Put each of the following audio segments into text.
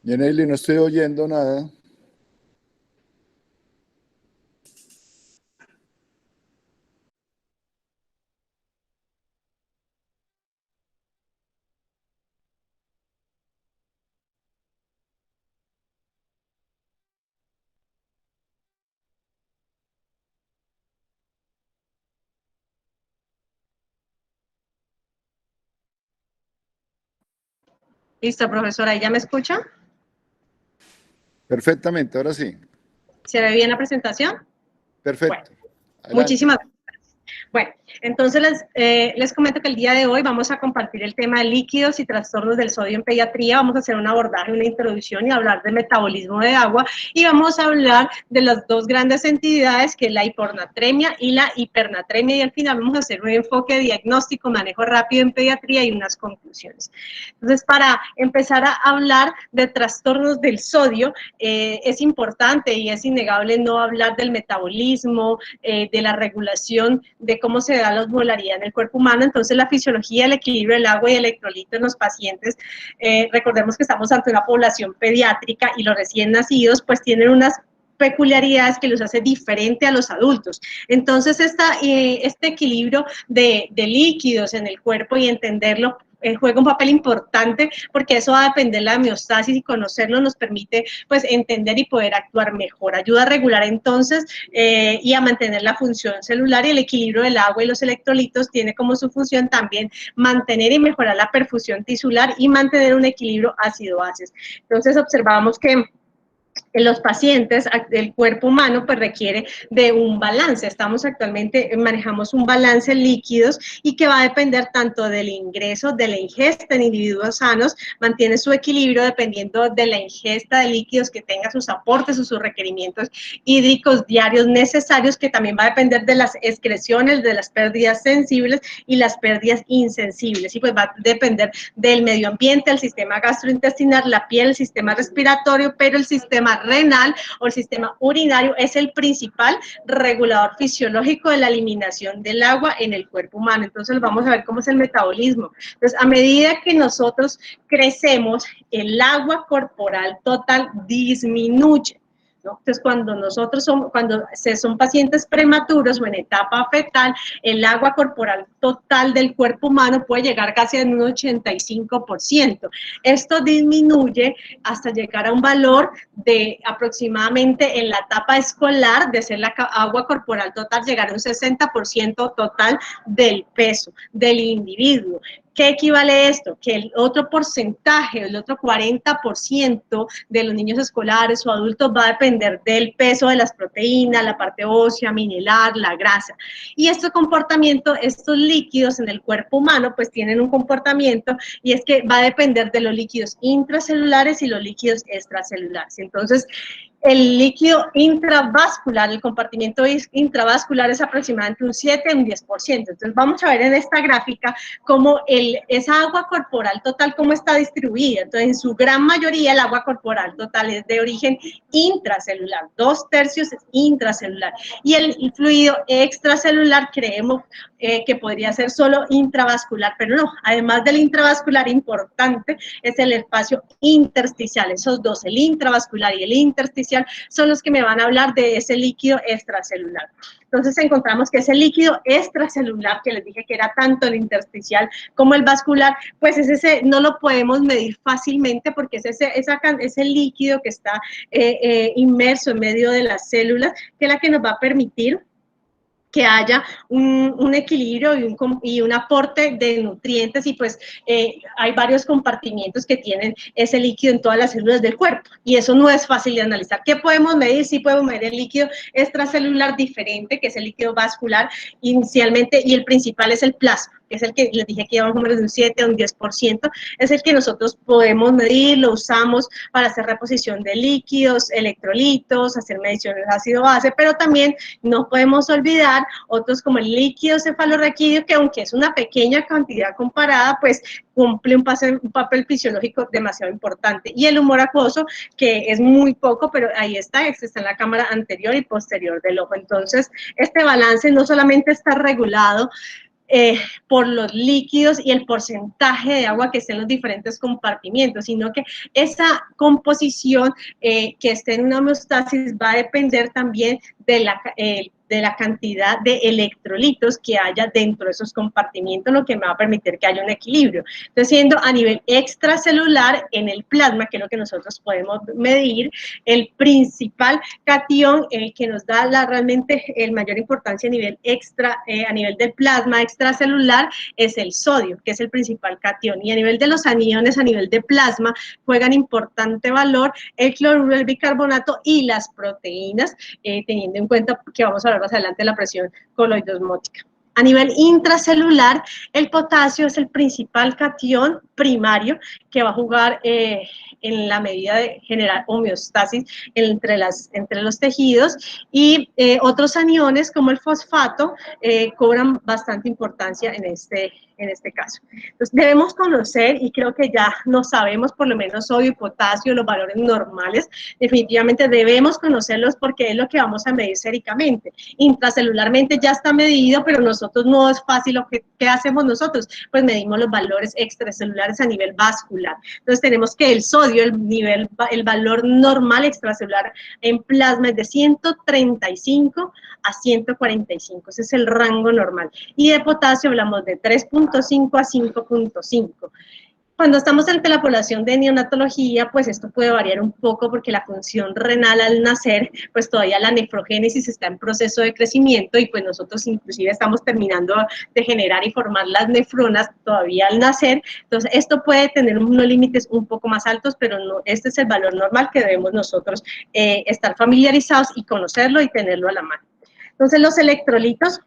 Yaneli, no estoy oyendo nada. Listo, profesora, ¿ya me escucha? Perfectamente, ahora sí. ¿Se ve bien la presentación? Bueno, Perfecto. Adelante. muchísimas gracias. Bueno, entonces les comento que el día de hoy vamos a compartir el tema de líquidos y trastornos del sodio en pediatría. Vamos a hacer un abordaje, una introducción y hablar del metabolismo de agua. Y vamos a hablar de las dos grandes entidades, que es la hipornatremia y la hipernatremia. Y al final vamos a hacer un enfoque diagnóstico, manejo rápido en pediatría y unas conclusiones. Entonces, para empezar a hablar de trastornos del sodio, es importante y es innegable no hablar del metabolismo, de la regulación de cómo se da la osmolaridad en el cuerpo humano. Entonces, la fisiología, el equilibrio del agua y el electrolito en los pacientes, recordemos que estamos ante una población pediátrica y los recién nacidos pues tienen unas peculiaridades que los hace diferente a los adultos. Entonces, este equilibrio de líquidos en el cuerpo y entenderlo juega un papel importante porque eso va a depender de la homeostasis y conocerlo nos permite pues entender y poder actuar mejor. Ayuda a regular entonces y a mantener la función celular y el equilibrio del agua y los electrolitos tiene como su función también mantener y mejorar la perfusión tisular y mantener un equilibrio ácido-bases. Entonces observamos que en los pacientes, el cuerpo humano pues requiere de un balance. Estamos actualmente, manejamos un balance en líquidos y que va a depender tanto del ingreso, de la ingesta en individuos sanos, mantiene su equilibrio dependiendo de la ingesta de líquidos que tenga sus aportes o sus requerimientos hídricos diarios necesarios, que también va a depender de las excreciones, de las pérdidas sensibles y las pérdidas insensibles. Y pues va a depender del medio ambiente, el sistema gastrointestinal, la piel, el sistema respiratorio, pero el sistema renal o el sistema urinario es el principal regulador fisiológico de la eliminación del agua en el cuerpo humano. Entonces vamos a ver cómo es el metabolismo. Entonces, a medida que nosotros crecemos, el agua corporal total disminuye. ¿no? Entonces, cuando son pacientes prematuros o en etapa fetal, el agua corporal total del cuerpo humano puede llegar casi a un 85%. Esto disminuye hasta llegar a un valor de aproximadamente en la etapa escolar, de ser la agua corporal total, llegar a un 60% total del peso del individuo. ¿Qué equivale esto? Que el otro porcentaje, el otro 40% de los niños escolares o adultos va a depender del peso de las proteínas, la parte ósea, mineral, la grasa. Y este comportamiento, estos líquidos en el cuerpo humano, pues tienen un comportamiento y es que va a depender de los líquidos intracelulares y los líquidos extracelulares. Entonces, el líquido intravascular, el compartimiento intravascular es aproximadamente un 7 un 10%. Entonces, vamos a ver en esta gráfica cómo esa agua corporal total, cómo está distribuida. Entonces, en su gran mayoría, el agua corporal total es de origen intracelular, 2/3 es intracelular. Y el fluido extracelular creemos que podría ser solo intravascular, pero no, además del intravascular importante es el espacio intersticial, esos dos, el intravascular y el intersticial, son los que me van a hablar de ese líquido extracelular. Entonces encontramos que ese líquido extracelular, que les dije que era tanto el intersticial como el vascular, pues no lo podemos medir fácilmente porque es ese líquido que está inmerso en medio de las células, que es la que nos va a permitir que haya un equilibrio y un aporte de nutrientes y pues hay varios compartimientos que tienen ese líquido en todas las células del cuerpo y eso no es fácil de analizar. ¿Qué podemos medir? Sí podemos medir el líquido extracelular diferente, que es el líquido vascular inicialmente y el principal es el plasma, que es el que les dije que lleva un número de un 7 a un 10%, es el que nosotros podemos medir, lo usamos para hacer reposición de líquidos, electrolitos, hacer mediciones de ácido-base, pero también no podemos olvidar otros como el líquido cefalorraquídeo, que aunque es una pequeña cantidad comparada, pues cumple un papel fisiológico demasiado importante. Y el humor acuoso, que es muy poco, pero ahí está en la cámara anterior y posterior del ojo. Entonces, este balance no solamente está regulado por los líquidos y el porcentaje de agua que esté en los diferentes compartimientos, sino que esa composición que esté en una homeostasis va a depender también de la cantidad de electrolitos que haya dentro de esos compartimientos, lo que me va a permitir que haya un equilibrio. Entonces, siendo a nivel extracelular en el plasma, que es lo que nosotros podemos medir, el principal catión, el que nos da realmente el mayor importancia a nivel a nivel del plasma extracelular, es el sodio, que es el principal catión. Y a nivel de los aniones, a nivel de plasma, juegan importante valor el cloruro, el bicarbonato y las proteínas, teniendo en cuenta que vamos a hablar más adelante de la presión coloidosmótica. A nivel intracelular, el potasio es el principal catión primario que va a jugar en la medida de generar homeostasis entre los tejidos, y otros aniones como el fosfato cobran bastante importancia en este caso. Entonces debemos conocer, y creo que ya no sabemos por lo menos sodio y potasio, los valores normales, definitivamente debemos conocerlos porque es lo que vamos a medir séricamente. Intracelularmente ya está medido, pero nosotros no es fácil. ¿Qué hacemos nosotros? Pues medimos los valores extracelulares a nivel vascular. Entonces tenemos que el sodio, el valor normal extracelular en plasma es de 135 a 145, ese es el rango normal. Y de potasio hablamos de 3.5 a 5.5. Cuando estamos ante la población de neonatología, pues esto puede variar un poco porque la función renal al nacer, pues todavía la nefrogénesis está en proceso de crecimiento y pues nosotros inclusive estamos terminando de generar y formar las nefronas todavía al nacer. Entonces esto puede tener unos límites un poco más altos, pero no, este es el valor normal que debemos nosotros estar familiarizados y conocerlo y tenerlo a la mano. Entonces los electrolitos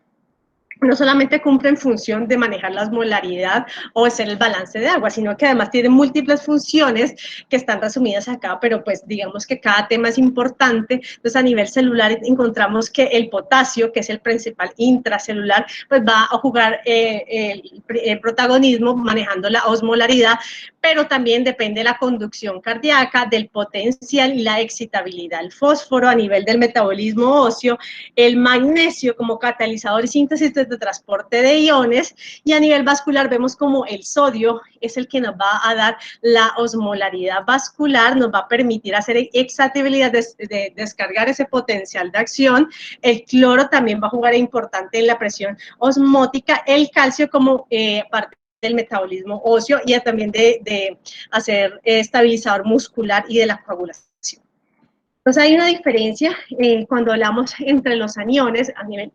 no solamente cumplen función de manejar la osmolaridad o hacer el balance de agua, sino que además tienen múltiples funciones que están resumidas acá, pero pues digamos que cada tema es importante. Entonces a nivel celular encontramos que el potasio, que es el principal intracelular, pues va a jugar el protagonismo manejando la osmolaridad, pero también depende de la conducción cardíaca, del potencial y la excitabilidad. El fósforo a nivel del metabolismo óseo, el magnesio como catalizador y síntesis de transporte de iones, y a nivel vascular vemos como el sodio es el que nos va a dar la osmolaridad vascular, nos va a permitir hacer excitabilidad, de descargar ese potencial de acción. El cloro también va a jugar importante en la presión osmótica, el calcio como parte del metabolismo óseo y también de hacer estabilizador muscular y de la coagulación. Entonces hay una diferencia cuando hablamos entre los aniones a nivel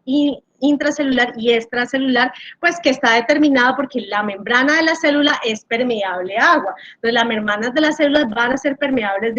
intracelular y extracelular, pues que está determinado porque la membrana de la célula es permeable a agua. Entonces las membranas de las células van a ser permeables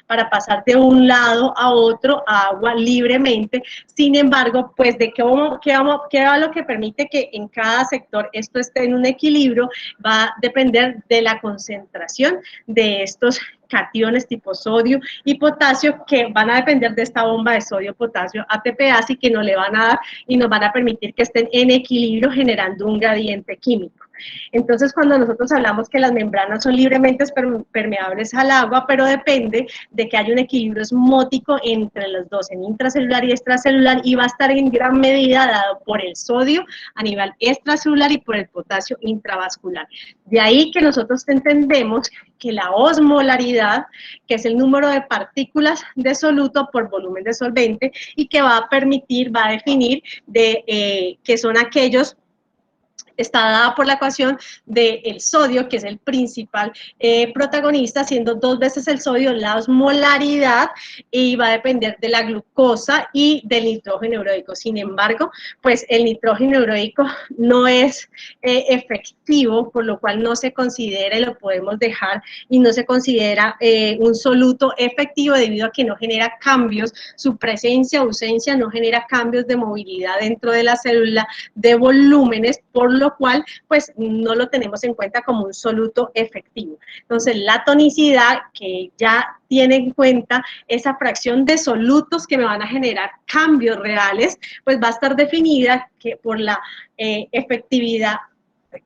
para pasar de un lado a otro a agua libremente. Sin embargo, pues de qué va lo que permite que en cada sector esto esté en un equilibrio, va a depender de la concentración de estos cationes tipo sodio y potasio, que van a depender de esta bomba de sodio-potasio ATPase, y que nos le van a dar y nos van a permitir que estén en equilibrio generando un gradiente químico. Entonces, cuando nosotros hablamos que las membranas son libremente permeables al agua, pero depende de que haya un equilibrio osmótico entre los dos, en intracelular y extracelular, y va a estar en gran medida dado por el sodio a nivel extracelular y por el potasio intravascular. De ahí que nosotros entendemos que la osmolaridad, que es el número de partículas de soluto por volumen de solvente, y que va a definir que son aquellos, está dada por la ecuación del sodio, que es el principal protagonista, siendo 2 veces el sodio la osmolaridad, y va a depender de la glucosa y del nitrógeno ureico. Sin embargo, pues el nitrógeno ureico no es efectivo, por lo cual no se considera y lo podemos dejar, y no se considera un soluto efectivo debido a que no genera cambios, su presencia o ausencia no genera cambios de movilidad dentro de la célula, de volúmenes, por lo cual pues no lo tenemos en cuenta como un soluto efectivo. Entonces la tonicidad, que ya tiene en cuenta esa fracción de solutos que me van a generar cambios reales, pues va a estar definida por la efectividad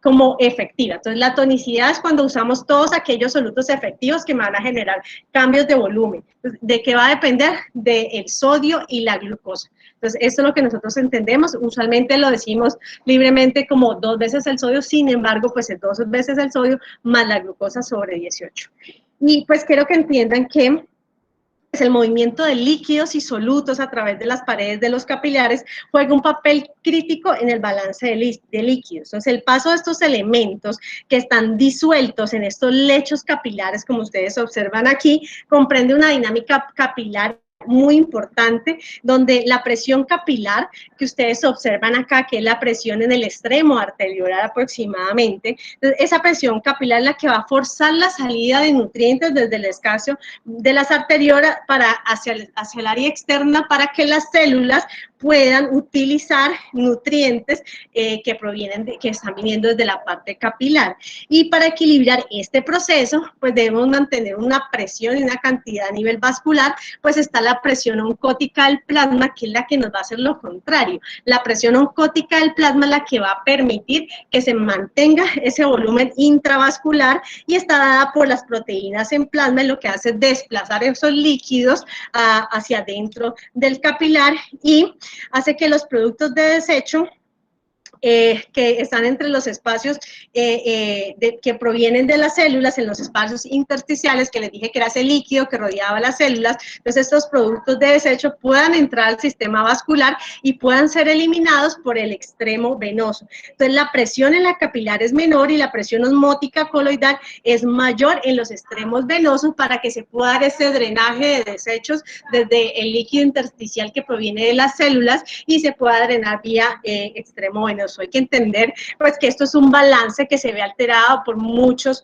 como efectiva. Entonces, la tonicidad es cuando usamos todos aquellos solutos efectivos que me van a generar cambios de volumen. Entonces, ¿de qué va a depender? Del sodio y la glucosa. Entonces, esto es lo que nosotros entendemos. Usualmente lo decimos libremente como 2 veces el sodio, sin embargo, pues es 2 veces el sodio más la glucosa sobre 18. Y pues quiero que entiendan que pues el movimiento de líquidos y solutos a través de las paredes de los capilares juega un papel crítico en el balance de líquidos. Entonces, el paso de estos elementos que están disueltos en estos lechos capilares, como ustedes observan aquí, comprende una dinámica capilar muy importante, donde la presión capilar que ustedes observan acá, que es la presión en el extremo arteriolar aproximadamente, esa presión capilar es la que va a forzar la salida de nutrientes desde el escaso de las arteriolas hacia el área externa para que las células puedan utilizar nutrientes que están viniendo desde la parte capilar. Y para equilibrar este proceso, pues debemos mantener una presión y una cantidad a nivel vascular, pues está la presión oncótica del plasma, que es la que nos va a hacer lo contrario. La presión oncótica del plasma es la que va a permitir que se mantenga ese volumen intravascular y está dada por las proteínas en plasma, y lo que hace es desplazar esos líquidos hacia adentro del capilar y hace que los productos de desecho que están entre los espacios que provienen de las células, en los espacios intersticiales, que les dije que era ese líquido que rodeaba las células. Entonces, estos productos de desecho puedan entrar al sistema vascular y puedan ser eliminados por el extremo venoso. Entonces, la presión en la capilar es menor y la presión osmótica coloidal es mayor en los extremos venosos para que se pueda dar ese drenaje de desechos desde el líquido intersticial que proviene de las células y se pueda drenar vía extremo venoso. Hay que entender pues que esto es un balance que se ve alterado por muchas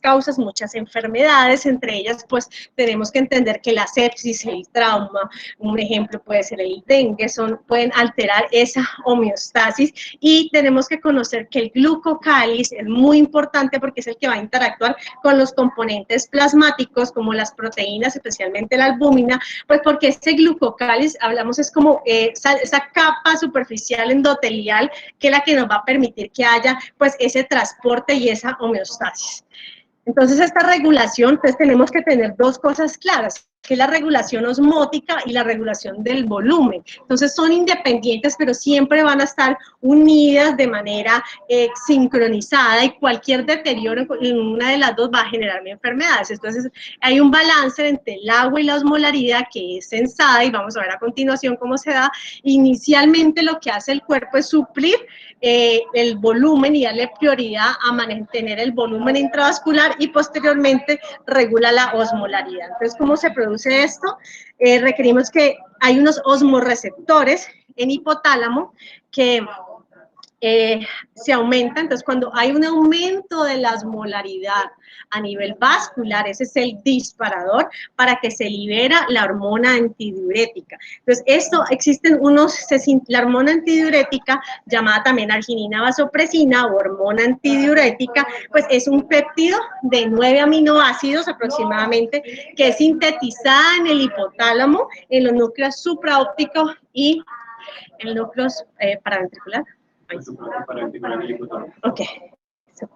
causas, muchas enfermedades, entre ellas pues tenemos que entender que la sepsis, el trauma, un ejemplo puede ser el dengue, pueden alterar esa homeostasis, y tenemos que conocer que el glucocáliz es muy importante porque es el que va a interactuar con los componentes plasmáticos como las proteínas, especialmente la albúmina, pues porque ese glucocáliz, hablamos, es como esa capa superficial endotelial que es la que nos va a permitir que haya pues ese transporte y esa homeostasis. Entonces, esta regulación, pues tenemos que tener dos cosas claras, que es la regulación osmótica y la regulación del volumen. Entonces, son independientes, pero siempre van a estar unidas de manera sincronizada, y cualquier deterioro en una de las dos va a generarme enfermedades. Entonces, hay un balance entre el agua y la osmolaridad que es sensada, y vamos a ver a continuación cómo se da. Inicialmente, lo que hace el cuerpo es suplir el volumen y darle prioridad a mantener el volumen intravascular, y posteriormente regula la osmolaridad. Entonces, ¿cómo se produce esto? Requerimos que hay unos osmorreceptores en hipotálamo que se aumenta. Entonces, cuando hay un aumento de la osmolaridad a nivel vascular, ese es el disparador para que se libera la hormona antidiurética. Entonces, la hormona antidiurética, llamada también arginina vasopresina o hormona antidiurética, pues es un péptido de 9 aminoácidos aproximadamente, que es sintetizada en el hipotálamo, en los núcleos supraópticos y en los núcleos paraventricular. Ok,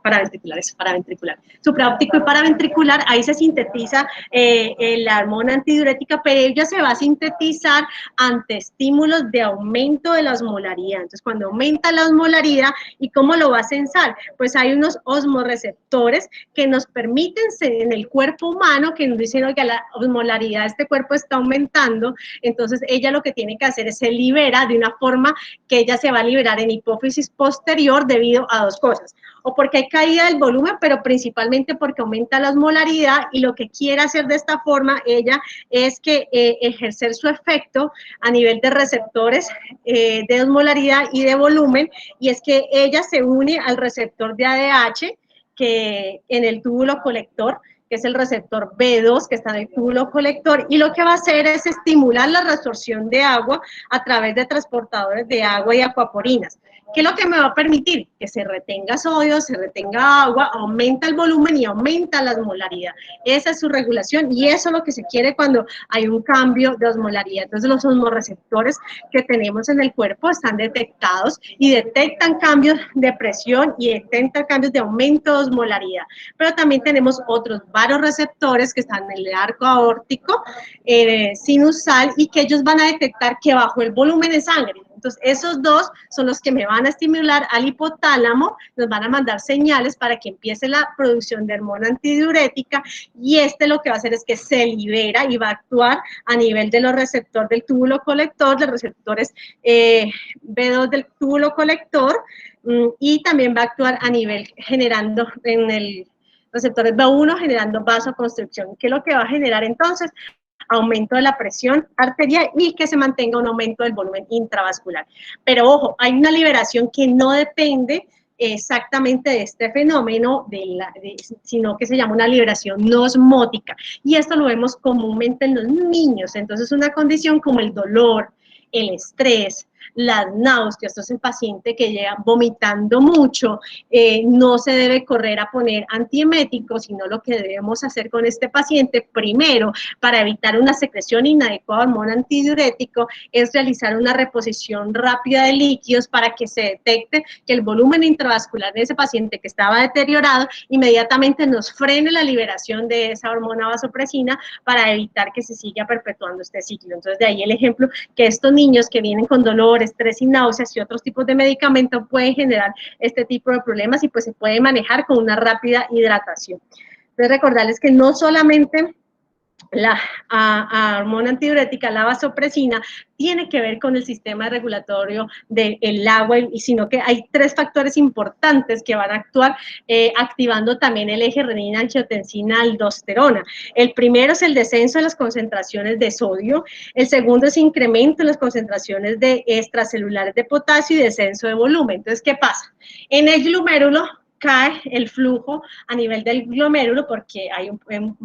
paraventricular. Supraóptico y paraventricular, ahí se sintetiza la hormona antidiurética, pero ella se va a sintetizar ante estímulos de aumento de la osmolaridad. Entonces, cuando aumenta la osmolaridad, ¿y cómo lo va a sensar? Pues hay unos osmorreceptores que nos permiten en el cuerpo humano, que nos dicen, oiga, la osmolaridad de este cuerpo está aumentando. Entonces, ella lo que tiene que hacer es se libera de una forma que ella se va a liberar en hipófisis posterior debido a dos cosas: o porque hay caída del volumen, pero principalmente porque aumenta la osmolaridad, y lo que quiere hacer de esta forma ella es que ejercer su efecto a nivel de receptores de osmolaridad y de volumen, y es que ella se une al receptor de ADH que en el túbulo colector, que es el receptor B2 que está en el túbulo colector, y lo que va a hacer es estimular la resorción de agua a través de transportadores de agua y acuaporinas. ¿Qué es lo que me va a permitir? que se retenga sodio, se retenga agua, aumenta el volumen y aumenta la osmolaridad. Esa es su regulación y eso es lo que se quiere cuando hay un cambio de osmolaridad. Entonces los osmoreceptores que tenemos en el cuerpo están detectados y detectan cambios de presión y detectan cambios de aumento de osmolaridad. Pero también tenemos otros varoreceptores que están en el arco aórtico, sinusal, y que ellos van a detectar que bajó el volumen de sangre. Entonces, esos dos son los que me van a estimular al hipotálamo, nos van a mandar señales para que empiece la producción de hormona antidiurética, y lo que va a hacer es que se libera y va a actuar a nivel de los receptores del túbulo colector, de los receptores B2 del túbulo colector, y también va a actuar a nivel generando en el receptores B1 generando vasoconstricción. ¿Qué es lo que va a generar entonces? Aumento de la presión arterial y que se mantenga un aumento del volumen intravascular. Pero ojo, hay una liberación que no depende exactamente de este fenómeno, sino que se llama una liberación no osmótica. Y esto lo vemos comúnmente en los niños. Entonces, una condición como el dolor, el estrés, las náuseas. Entonces el paciente que llega vomitando mucho, no se debe correr a poner antiemético, sino lo que debemos hacer con este paciente primero, para evitar una secreción inadecuada de hormona antidiurético, es realizar una reposición rápida de líquidos para que se detecte que el volumen intravascular de ese paciente que estaba deteriorado inmediatamente nos frene la liberación de esa hormona vasopresina para evitar que se siga perpetuando este ciclo. Entonces de ahí el ejemplo que estos niños que vienen con dolor, estrés y náuseas y otros tipos de medicamentos pueden generar este tipo de problemas y pues se puede manejar con una rápida hidratación. Entonces recordarles que no solamente la hormona antidiurética, la vasopresina, tiene que ver con el sistema regulatorio del agua, sino que hay tres factores importantes que van a actuar activando también el eje renina-angiotensina-aldosterona. El primero es el descenso de las concentraciones de sodio, el segundo es incremento en las concentraciones de extracelulares de potasio y descenso de volumen. Entonces, ¿qué pasa? En el glomérulo cae el flujo a nivel del glomérulo porque hay un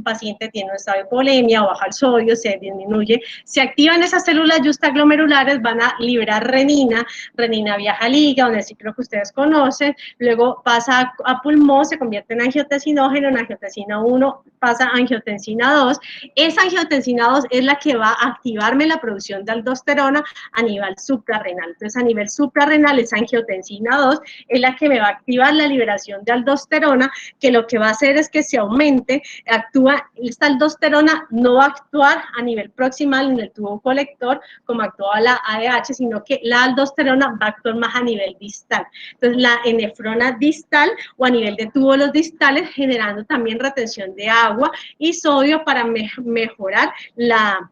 paciente que tiene un estado de hipovolemia o baja el sodio, se disminuye, se activan esas células justaglomerulares, van a liberar renina, renina viaja al hígado, en el ciclo que ustedes conocen, luego pasa a pulmón, se convierte en angiotensinógeno, en angiotensina 1 pasa a angiotensina 2, esa angiotensina 2 es la que va a activarme la producción de aldosterona a nivel suprarrenal. Entonces a nivel suprarrenal esa angiotensina 2 es la que me va a activar la liberación de aldosterona, que lo que va a hacer es que se aumente, esta aldosterona no va a actuar a nivel proximal en el tubo colector como actuaba la ADH, sino que la aldosterona va a actuar más a nivel distal. Entonces la nefrona distal o a nivel de túbulos distales, generando también retención de agua y sodio para mejorar la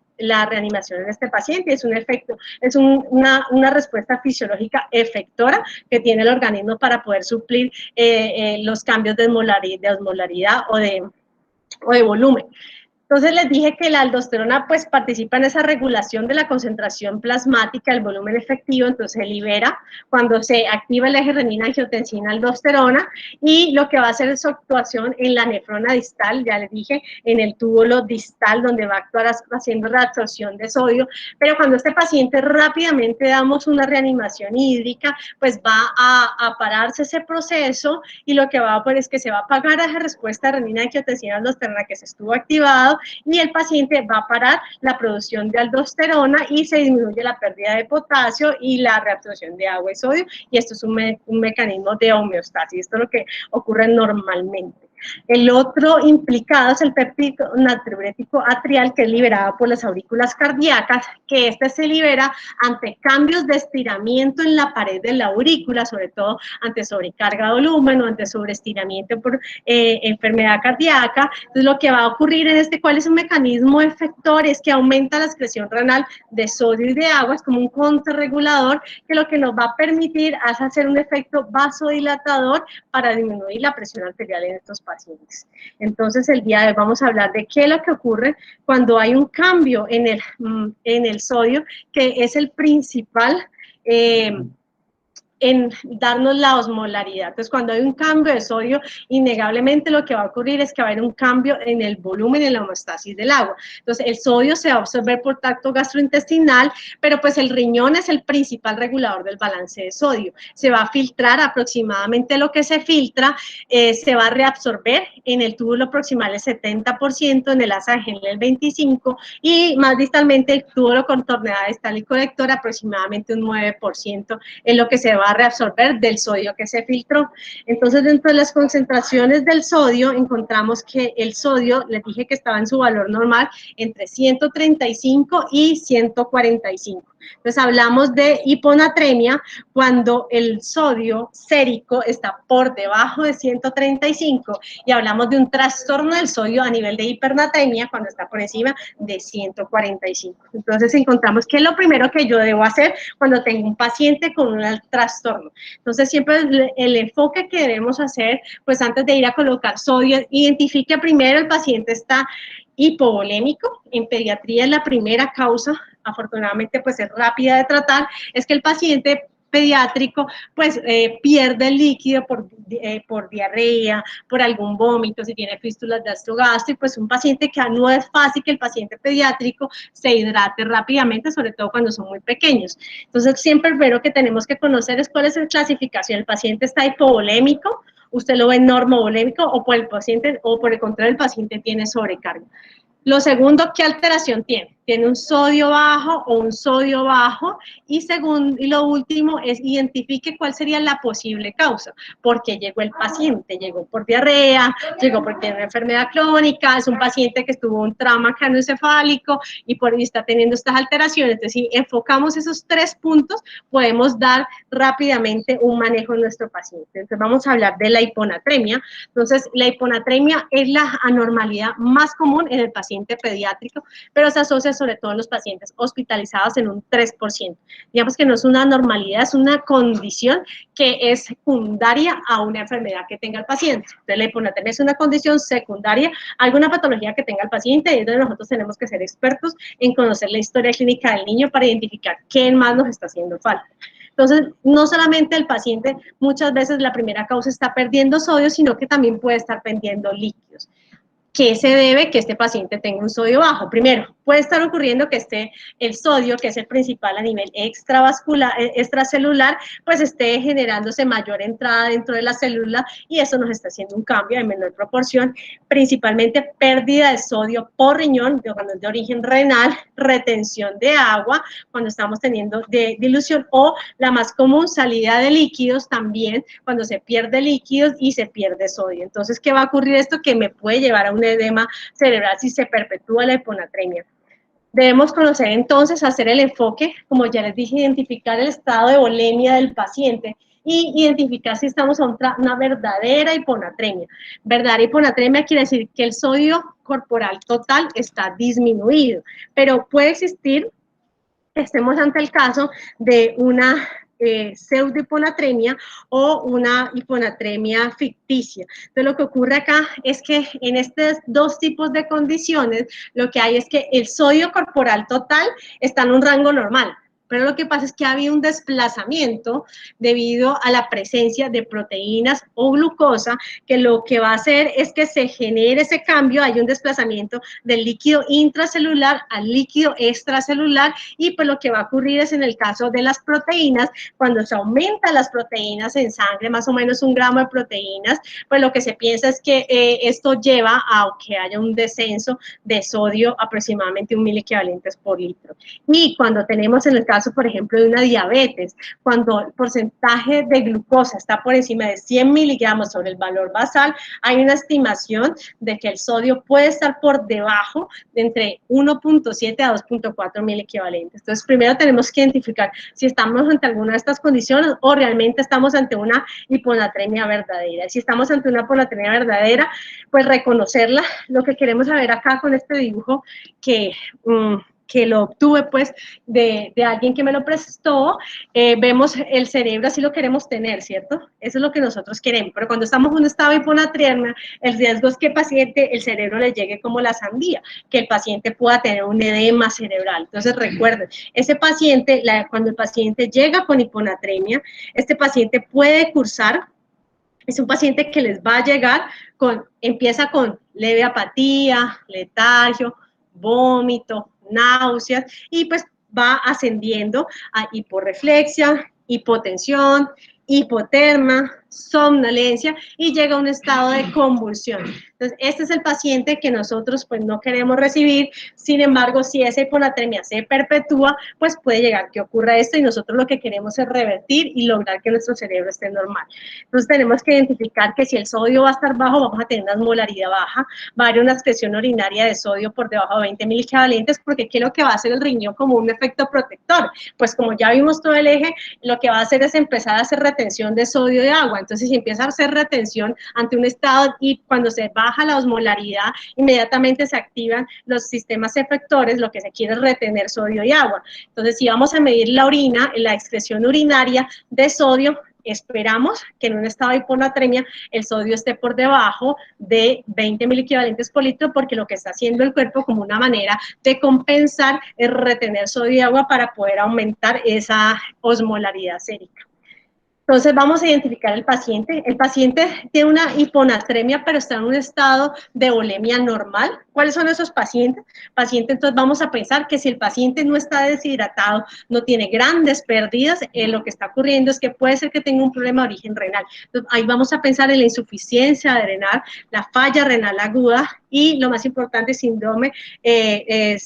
reanimación en este paciente. Es un efecto, es una respuesta fisiológica efectora que tiene el organismo para poder suplir los cambios de osmolaridad o de volumen. Entonces les dije que la aldosterona pues participa en esa regulación de la concentración plasmática, el volumen efectivo, entonces se libera cuando se activa el eje renina-angiotensina-aldosterona, y lo que va a hacer es su actuación en la nefrona distal, ya les dije, en el túbulo distal donde va a actuar haciendo reabsorción de sodio, pero cuando este paciente rápidamente damos una reanimación hídrica, pues va a pararse ese proceso y lo que va a ocurrir es que se va a apagar esa respuesta de renina-angiotensina-aldosterona que se estuvo activado, y el paciente va a parar la producción de aldosterona y se disminuye la pérdida de potasio y la reabsorción de agua y sodio, y esto es un mecanismo de homeostasis. Esto es lo que ocurre normalmente. El otro implicado es el péptido natriurético atrial, que es liberado por las aurículas cardíacas, que se libera ante cambios de estiramiento en la pared de la aurícula, sobre todo ante sobrecarga de volumen o ante sobreestiramiento por enfermedad cardíaca. Entonces lo que va a ocurrir en ¿cuál es un mecanismo efector? Es que aumenta la excreción renal de sodio y de agua, es como un contrarregulador que lo que nos va a permitir es hacer un efecto vasodilatador para disminuir la presión arterial en estos pacientes. Entonces el día de hoy vamos a hablar de qué es lo que ocurre cuando hay un cambio en el sodio, que es el principal en darnos la osmolaridad. Entonces, cuando hay un cambio de sodio, innegablemente lo que va a ocurrir es que va a haber un cambio en el volumen y en la homeostasis del agua. Entonces, el sodio se va a absorber por tracto gastrointestinal, pero pues el riñón es el principal regulador del balance de sodio. Se va a filtrar aproximadamente lo que se filtra, se va a reabsorber en el túbulo proximal el 70%, en el asa de Henle el 25%, y más distalmente el túbulo contorneado distal y colector aproximadamente un 9% en lo que se va a reabsorber del sodio que se filtró. Entonces, dentro de las concentraciones del sodio, encontramos que el sodio, les dije que estaba en su valor normal, entre 135 y 145. Entonces, hablamos de hiponatremia cuando el sodio sérico está por debajo de 135 y hablamos de un trastorno del sodio a nivel de hipernatremia cuando está por encima de 145. Entonces, encontramos que es lo primero que yo debo hacer cuando tengo un paciente con un trastorno. Entonces, siempre el enfoque que debemos hacer, pues antes de ir a colocar sodio, identifique primero el paciente está hipovolémico. En pediatría es la primera causa, afortunadamente pues es rápida de tratar, es que el paciente pediátrico pues pierde el líquido por diarrea, por algún vómito, si tiene fístulas de gastrogastro, y pues un paciente que no es fácil que el paciente pediátrico se hidrate rápidamente, sobre todo cuando son muy pequeños. Entonces siempre el primero que tenemos que conocer es cuál es la clasificación. El paciente está hipovolémico, usted lo ve normovolémico, o por el paciente, o por el contrario, el paciente tiene sobrecarga. Lo segundo, ¿qué alteración tiene? ¿Tiene un sodio bajo o un sodio bajo? Y lo último es identifique cuál sería la posible causa. ¿Por qué llegó el paciente? ¿Llegó por diarrea? ¿Llegó porque tiene una enfermedad crónica? ¿Es un paciente que tuvo un trauma craneoencefálico y por ahí está teniendo estas alteraciones? Entonces, si enfocamos esos 3 puntos, podemos dar rápidamente un manejo a nuestro paciente. Entonces, vamos a hablar de la hiponatremia. Entonces, la hiponatremia es la anormalidad más común en el paciente pediátrico, pero se asocia sobre todo en los pacientes hospitalizados en un 3%. Digamos que no es una anormalidad, es una condición que es secundaria a una enfermedad que tenga el paciente. Entonces, la hiponatremia es una condición secundaria a alguna patología que tenga el paciente, y entonces nosotros tenemos que ser expertos en conocer la historia clínica del niño para identificar qué más nos está haciendo falta. Entonces, no solamente el paciente, muchas veces la primera causa está perdiendo sodio, sino que también puede estar perdiendo líquidos. ¿Qué se debe que este paciente tenga un sodio bajo? Primero, puede estar ocurriendo que el sodio, que es el principal a nivel extracelular, pues esté generándose mayor entrada dentro de la célula, y eso nos está haciendo un cambio de menor proporción, principalmente pérdida de sodio por riñón, cuando es de origen renal, retención de agua, cuando estamos teniendo dilución, o la más común, salida de líquidos también, cuando se pierde líquidos y se pierde sodio. Entonces, ¿qué va a ocurrir esto? Que me puede llevar a un edema cerebral si se perpetúa la hiponatremia. Debemos conocer entonces, hacer el enfoque, como ya les dije, identificar el estado de volemia del paciente y identificar si estamos ante una verdadera hiponatremia. Verdadera hiponatremia quiere decir que el sodio corporal total está disminuido, pero puede existir, estemos ante el caso de una pseudohiponatremia o una hiponatremia ficticia. Entonces, lo que ocurre acá es que en estos 2 tipos de condiciones, lo que hay es que el sodio corporal total está en un rango normal, pero lo que pasa es que ha habido un desplazamiento debido a la presencia de proteínas o glucosa, que lo que va a hacer es que se genere ese cambio, hay un desplazamiento del líquido intracelular al líquido extracelular, y pues lo que va a ocurrir es, en el caso de las proteínas, cuando se aumentan las proteínas en sangre, más o menos 1 gramo de proteínas, pues lo que se piensa es que esto lleva a que haya un descenso de sodio aproximadamente 1 miliequivalentes por litro. Y cuando tenemos en el caso, por ejemplo, de una diabetes, cuando el porcentaje de glucosa está por encima de 100 miligramos sobre el valor basal, hay una estimación de que el sodio puede estar por debajo de entre 1.7 a 2.4 miliequivalentes. Entonces, primero tenemos que identificar si estamos ante alguna de estas condiciones o realmente estamos ante una hiponatremia verdadera. Si estamos ante una hiponatremia verdadera, pues reconocerla. Lo que queremos saber acá con este dibujo, que que lo obtuve pues de alguien que me lo prestó, vemos el cerebro así lo queremos tener, ¿cierto? Eso es lo que nosotros queremos, pero cuando estamos en un estado de hiponatremia, el riesgo es que el cerebro le llegue como la sandía, que el paciente pueda tener un edema cerebral. Entonces recuerden, ese paciente, cuando el paciente llega con hiponatremia, este paciente puede cursar. Es un paciente que les va a llegar empieza con leve apatía, letargio, vómito, náuseas, y pues va ascendiendo a hiporreflexia, hipotensión, hipotermia, somnolencia, y llega a un estado de convulsión. Entonces, este es el paciente que nosotros pues no queremos recibir. Sin embargo, si esa hiponatremia se perpetúa, pues puede llegar que ocurra esto, y nosotros lo que queremos es revertir y lograr que nuestro cerebro esté normal. Entonces, tenemos que identificar que si el sodio va a estar bajo, vamos a tener una osmolaridad baja, va a haber una excreción urinaria de sodio por debajo de 20 miliequivalentes, porque ¿qué es lo que va a hacer el riñón como un efecto protector? Pues como ya vimos todo el eje, lo que va a hacer es empezar a hacer retención de sodio de agua. Entonces, si empieza a hacer retención ante un estado, y cuando se baja la osmolaridad, inmediatamente se activan los sistemas efectores, lo que se quiere es retener sodio y agua. Entonces, si vamos a medir la orina, la excreción urinaria de sodio, esperamos que en un estado de hiponatremia el sodio esté por debajo de 20 miliequivalentes por litro, porque lo que está haciendo el cuerpo como una manera de compensar es retener sodio y agua para poder aumentar esa osmolaridad sérica. Entonces vamos a identificar al paciente. El paciente tiene una hiponatremia, pero está en un estado de volemia normal. ¿Cuáles son esos pacientes? Entonces vamos a pensar que si el paciente no está deshidratado, no tiene grandes pérdidas, lo que está ocurriendo es que puede ser que tenga un problema de origen renal. Entonces ahí vamos a pensar en la insuficiencia renal, la falla renal aguda, y lo más importante, síndrome de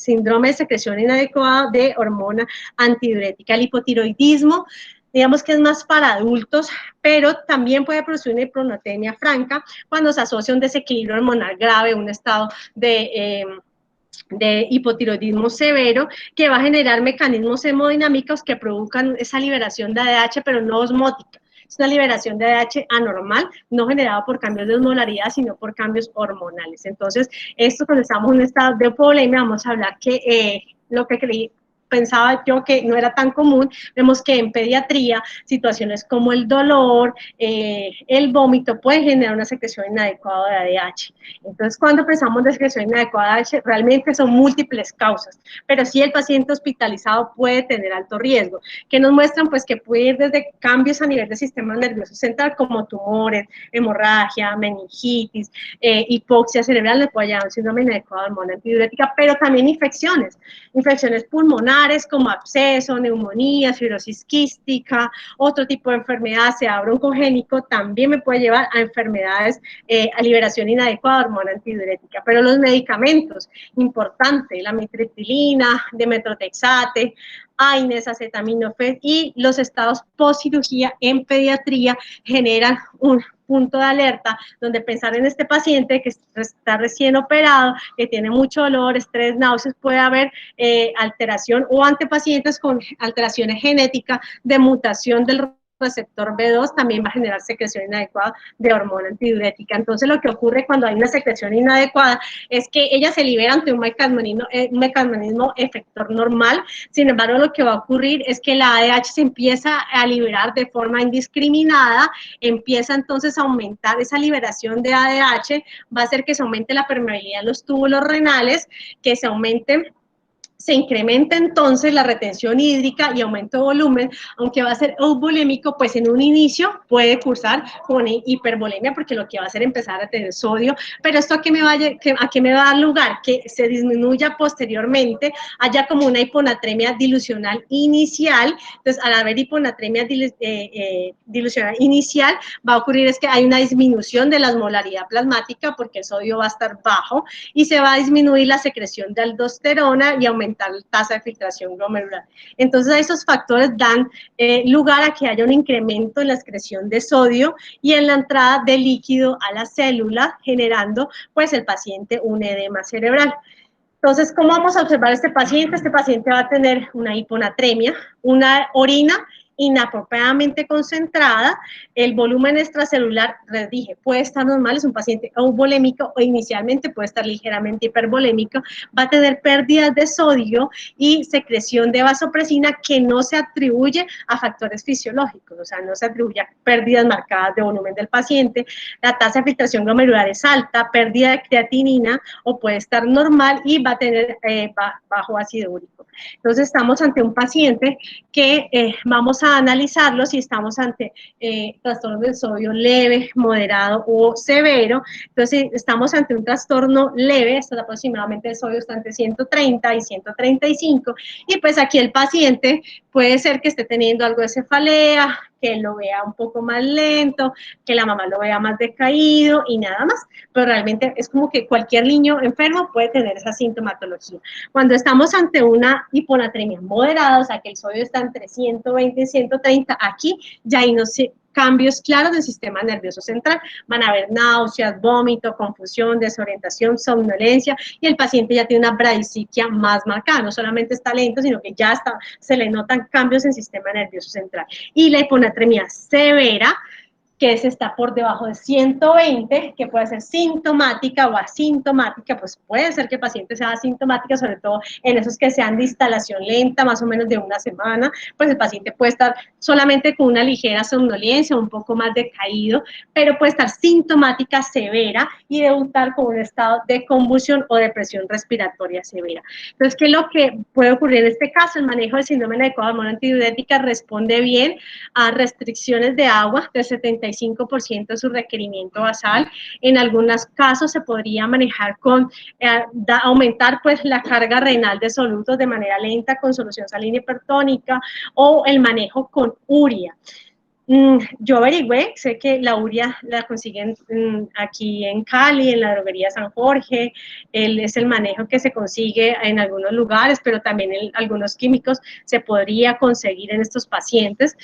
secreción inadecuada de hormona antidiurética. El hipotiroidismo, digamos que es más para adultos, pero también puede producir una hiponatremia franca cuando se asocia un desequilibrio hormonal grave, un estado de hipotiroidismo severo, que va a generar mecanismos hemodinámicos que provocan esa liberación de ADH, pero no osmótica. Es una liberación de ADH anormal, no generada por cambios de osmolaridad, sino por cambios hormonales. Entonces, esto cuando estamos en un estado de hipovolemia, vamos a hablar que lo que pensaba yo que no era tan común, vemos que en pediatría situaciones como el dolor, el vómito pueden generar una secreción inadecuada de ADH. Entonces, cuando pensamos en secreción inadecuada de ADH, realmente son múltiples causas, pero sí el paciente hospitalizado puede tener alto riesgo, que nos muestran pues que puede ir desde cambios a nivel del sistema nervioso central, como tumores, hemorragia, meningitis, hipoxia cerebral, le puede llevar un síndrome inadecuado de hormona antidiurética, pero también infecciones pulmonares, como absceso, neumonía, fibrosis quística, otro tipo de enfermedad, sea broncogénico, también me puede llevar a enfermedades, a liberación inadecuada de hormona antidiurética. Pero los medicamentos, importante, la mitriptilina, demetrotexate, AINES, acetaminofén, y los estados post-cirugía en pediatría generan un punto de alerta, donde pensar en este paciente que está recién operado, que tiene mucho dolor, estrés, náuseas, puede haber alteración, o ante pacientes con alteraciones genéticas de mutación del receptor B2, también va a generar secreción inadecuada de hormona antidiurética. Entonces, lo que ocurre cuando hay una secreción inadecuada es que ella se libera ante un mecanismo efector normal. Sin embargo, lo que va a ocurrir es que la ADH se empieza a liberar de forma indiscriminada, empieza entonces a aumentar esa liberación de ADH, va a hacer que se aumente la permeabilidad en los túbulos renales, que se incrementa entonces la retención hídrica y aumento de volumen, aunque va a ser eubolémico, pues en un inicio puede cursar con hipervolemia, porque lo que va a hacer es empezar a tener sodio, pero esto ¿a qué me va a dar lugar? Que se disminuya posteriormente, haya como una hiponatremia dilucional inicial. Entonces, al haber hiponatremia dilucional inicial, va a ocurrir es que hay una disminución de la osmolaridad plasmática, porque el sodio va a estar bajo, y se va a disminuir la secreción de aldosterona y aumentar la tasa de filtración glomerular. Entonces, esos factores dan lugar a que haya un incremento en la excreción de sodio y en la entrada de líquido a la célula, generando, pues, el paciente un edema cerebral. Entonces, ¿cómo vamos a observar a este paciente? Este paciente va a tener una hiponatremia, una orina inapropiadamente concentrada, el volumen extracelular, les dije, puede estar normal, es un paciente eubolémico o inicialmente puede estar ligeramente hipervolémico, va a tener pérdidas de sodio y secreción de vasopresina que no se atribuye a factores fisiológicos, o sea, no se atribuye a pérdidas marcadas de volumen del paciente, la tasa de filtración glomerular es alta, pérdida de creatinina o puede estar normal y va a tener bajo ácido úrico. Entonces estamos ante un paciente que vamos a analizarlo si estamos ante trastorno del sodio leve, moderado o severo. Entonces estamos ante un trastorno leve, esto es aproximadamente el sodio está entre 130 y 135, y pues aquí el paciente puede ser que esté teniendo algo de cefalea, que lo vea un poco más lento, que la mamá lo vea más decaído y nada más, pero realmente es como que cualquier niño enfermo puede tener esa sintomatología. Cuando estamos ante una hiponatremia moderada, o sea que el sodio está entre 120 y 130, aquí ya hay cambios claros del sistema nervioso central, van a haber náuseas, vómito, confusión, desorientación, somnolencia, y el paciente ya tiene una bradisiquia más marcada, no solamente está lento, sino que ya se le notan cambios en el sistema nervioso central. Y la hiponatremia severa, que está por debajo de 120, que puede ser sintomática o asintomática, pues puede ser que el paciente sea asintomática, sobre todo en esos que sean de instalación lenta, más o menos de una semana, pues el paciente puede estar solamente con una ligera somnolencia, un poco más decaído, pero puede estar sintomática severa y debutar con un estado de convulsión o depresión respiratoria severa. Entonces, ¿qué es lo que puede ocurrir en este caso? El manejo del síndrome de adecuada hormona antidiurética responde bien a restricciones de agua del 75% de su requerimiento basal. En algunos casos se podría manejar con aumentar pues la carga renal de solutos de manera lenta con solución salina hipertónica o el manejo con urea. Yo averigüé, sé que la urea la consiguen aquí en Cali, en la droguería San Jorge, es el manejo que se consigue en algunos lugares, pero también en algunos químicos se podría conseguir en estos pacientes.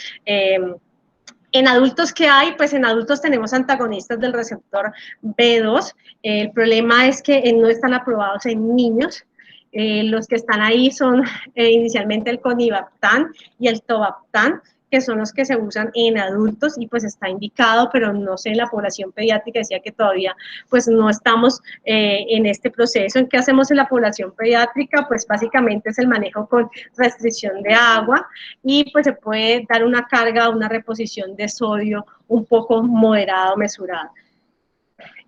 En adultos, ¿qué hay? Pues en adultos tenemos antagonistas del receptor B2. El problema es que no están aprobados en niños. Los que están ahí son inicialmente el conivaptan y el tobaptan, que son los que se usan en adultos y pues está indicado, pero no sé, en la población pediátrica decía que todavía pues no estamos en este proceso. ¿En qué hacemos en la población pediátrica? Pues básicamente es el manejo con restricción de agua y pues se puede dar una carga, una reposición de sodio un poco moderada o mesurada.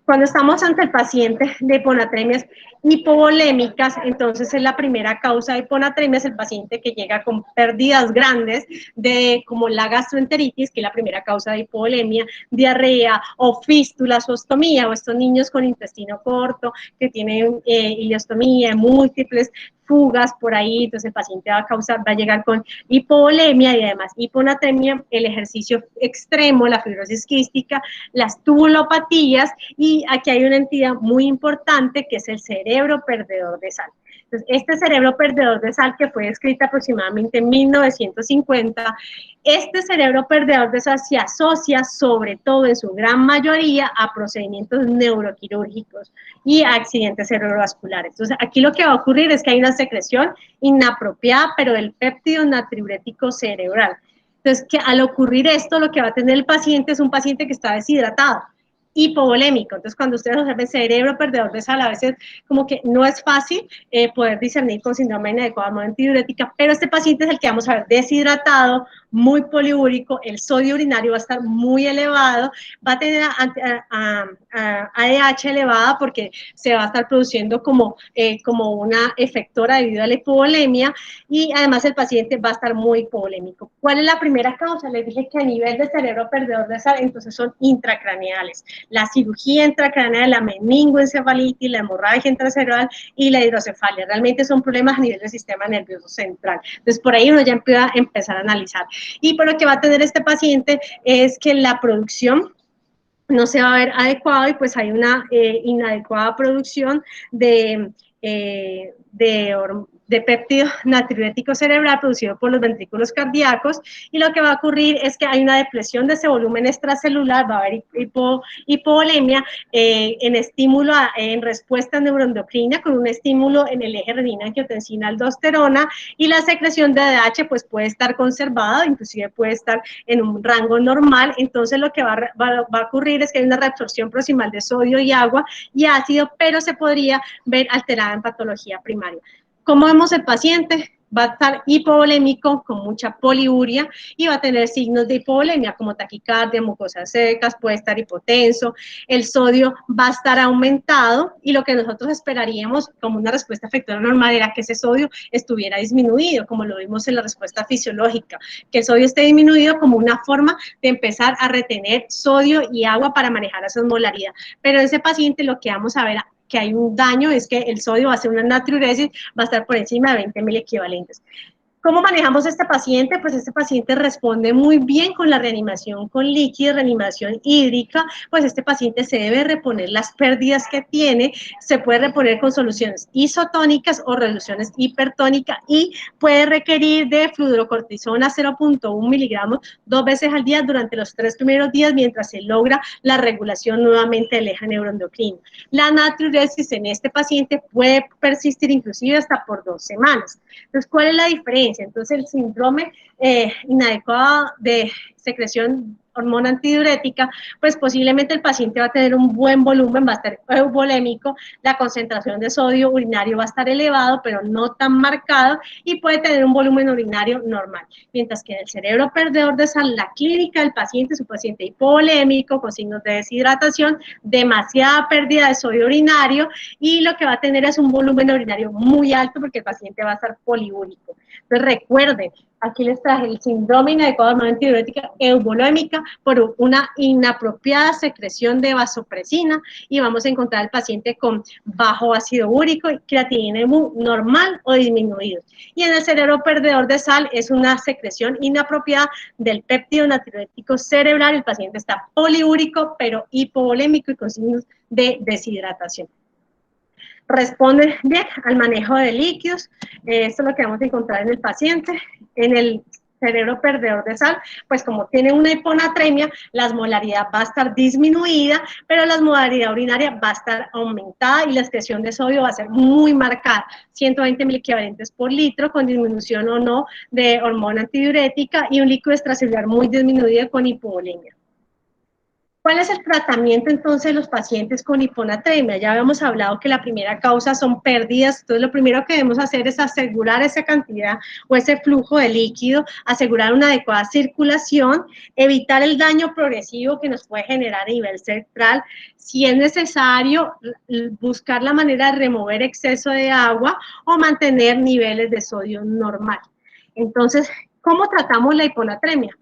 Cuando estamos ante el paciente de hiponatremias hipovolémicas, entonces es la primera causa de hiponatremia, es el paciente que llega con pérdidas grandes de como la gastroenteritis, que es la primera causa de hipovolemia, diarrea o fístulas o ostomía, o estos niños con intestino corto que tienen ileostomía, múltiples fugas por ahí, entonces el paciente va a llegar con hipovolemia y además hiponatremia, el ejercicio extremo, la fibrosis quística, las tubulopatías, y aquí hay una entidad muy importante que es el cerebro perdedor de sal. Entonces, este cerebro perdedor de sal, que fue descrito aproximadamente en 1950, este cerebro perdedor de sal se asocia sobre todo en su gran mayoría a procedimientos neuroquirúrgicos y a accidentes cerebrovasculares. Entonces, aquí lo que va a ocurrir es que hay una secreción inapropiada, pero del péptido natriurético cerebral. Entonces, que al ocurrir esto, lo que va a tener el paciente es un paciente que está deshidratado, hipovolémico. Entonces, cuando ustedes observen cerebro perdedor de sal, a veces como que no es fácil poder discernir con síndrome de inadecuada hormona antidiurética, pero este paciente es el que vamos a ver deshidratado, muy poliúrico, el sodio urinario va a estar muy elevado, va a tener ADH elevada porque se va a estar produciendo como una efectora debido a la hipovolemia, y además el paciente va a estar muy hipovolémico. ¿Cuál es la primera causa? Les dije que a nivel de cerebro perdedor de sal, entonces son intracraneales. La cirugía intracraneal, la meningoencefalitis, la hemorragia intracerebral y la hidrocefalia. Realmente son problemas a nivel del sistema nervioso central. Entonces, por ahí uno ya empieza a empezar a analizar. Y por lo que va a tener este paciente es que la producción no se va a ver adecuado y pues hay una inadecuada producción de de péptido natriurético cerebral producido por los ventrículos cardíacos, y lo que va a ocurrir es que hay una depresión de ese volumen extracelular, va a haber hipovolemia en estímulo, en respuesta neuroendocrina, con un estímulo en el eje renina-angiotensina-aldosterona, y la secreción de ADH pues puede estar conservada, inclusive puede estar en un rango normal. Entonces lo que va a ocurrir es que hay una reabsorción proximal de sodio y agua y ácido, pero se podría ver alterada en patología primaria. ¿Cómo vemos el paciente? Va a estar hipovolémico, con mucha poliuria, y va a tener signos de hipovolemia, como taquicardia, mucosas secas, puede estar hipotenso, el sodio va a estar aumentado, y lo que nosotros esperaríamos como una respuesta efectuada normal era que ese sodio estuviera disminuido, como lo vimos en la respuesta fisiológica, que el sodio esté disminuido como una forma de empezar a retener sodio y agua para manejar esa osmolaridad. Pero en ese paciente lo que vamos a ver que hay un daño es que el sodio va a hacer una natriuresis, va a estar por encima de 20.000 equivalentes. ¿Cómo manejamos a este paciente? Pues este paciente responde muy bien con la reanimación con líquido, reanimación hídrica, pues este paciente se debe reponer las pérdidas que tiene, se puede reponer con soluciones isotónicas o resoluciones hipertónicas, y puede requerir de fluorocortisona 0.1 miligramos 2 veces al día durante los 3 primeros días mientras se logra la regulación nuevamente del eje neuroendocrino. La natriuresis en este paciente puede persistir inclusive hasta por 2 semanas. Entonces, ¿cuál es la diferencia? Entonces, el síndrome inadecuado de secreción hormona antidiurética, pues posiblemente el paciente va a tener un buen volumen, va a estar euvolémico, la concentración de sodio urinario va a estar elevado, pero no tan marcado, y puede tener un volumen urinario normal. Mientras que en el cerebro perdedor de sal, la clínica del paciente es un paciente hipovolémico, con signos de deshidratación, demasiada pérdida de sodio urinario, y lo que va a tener es un volumen urinario muy alto porque el paciente va a estar poliúrico. Entonces recuerden, aquí les traje el síndrome inadecuado de hormona antidiurética euvolémica por una inapropiada secreción de vasopresina, y vamos a encontrar al paciente con bajo ácido úrico y creatinina normal o disminuido. Y en el cerebro perdedor de sal es una secreción inapropiada del péptido natriurético cerebral, el paciente está poliúrico pero hipovolémico y con signos de deshidratación. Responde bien al manejo de líquidos, esto es lo que vamos a encontrar en el paciente. En el cerebro perdedor de sal, pues como tiene una hiponatremia, la osmolaridad va a estar disminuida, pero la osmolaridad urinaria va a estar aumentada y la excreción de sodio va a ser muy marcada, 120 miliequivalentes por litro, con disminución o no de hormona antidiurética, y un líquido extracelular muy disminuido con hipovolemia. ¿Cuál es el tratamiento entonces de los pacientes con hiponatremia? Ya habíamos hablado que la primera causa son pérdidas, entonces lo primero que debemos hacer es asegurar esa cantidad o ese flujo de líquido, asegurar una adecuada circulación, evitar el daño progresivo que nos puede generar a nivel central. Si es necesario, buscar la manera de remover exceso de agua o mantener niveles de sodio normal. Entonces, ¿cómo tratamos la hiponatremia?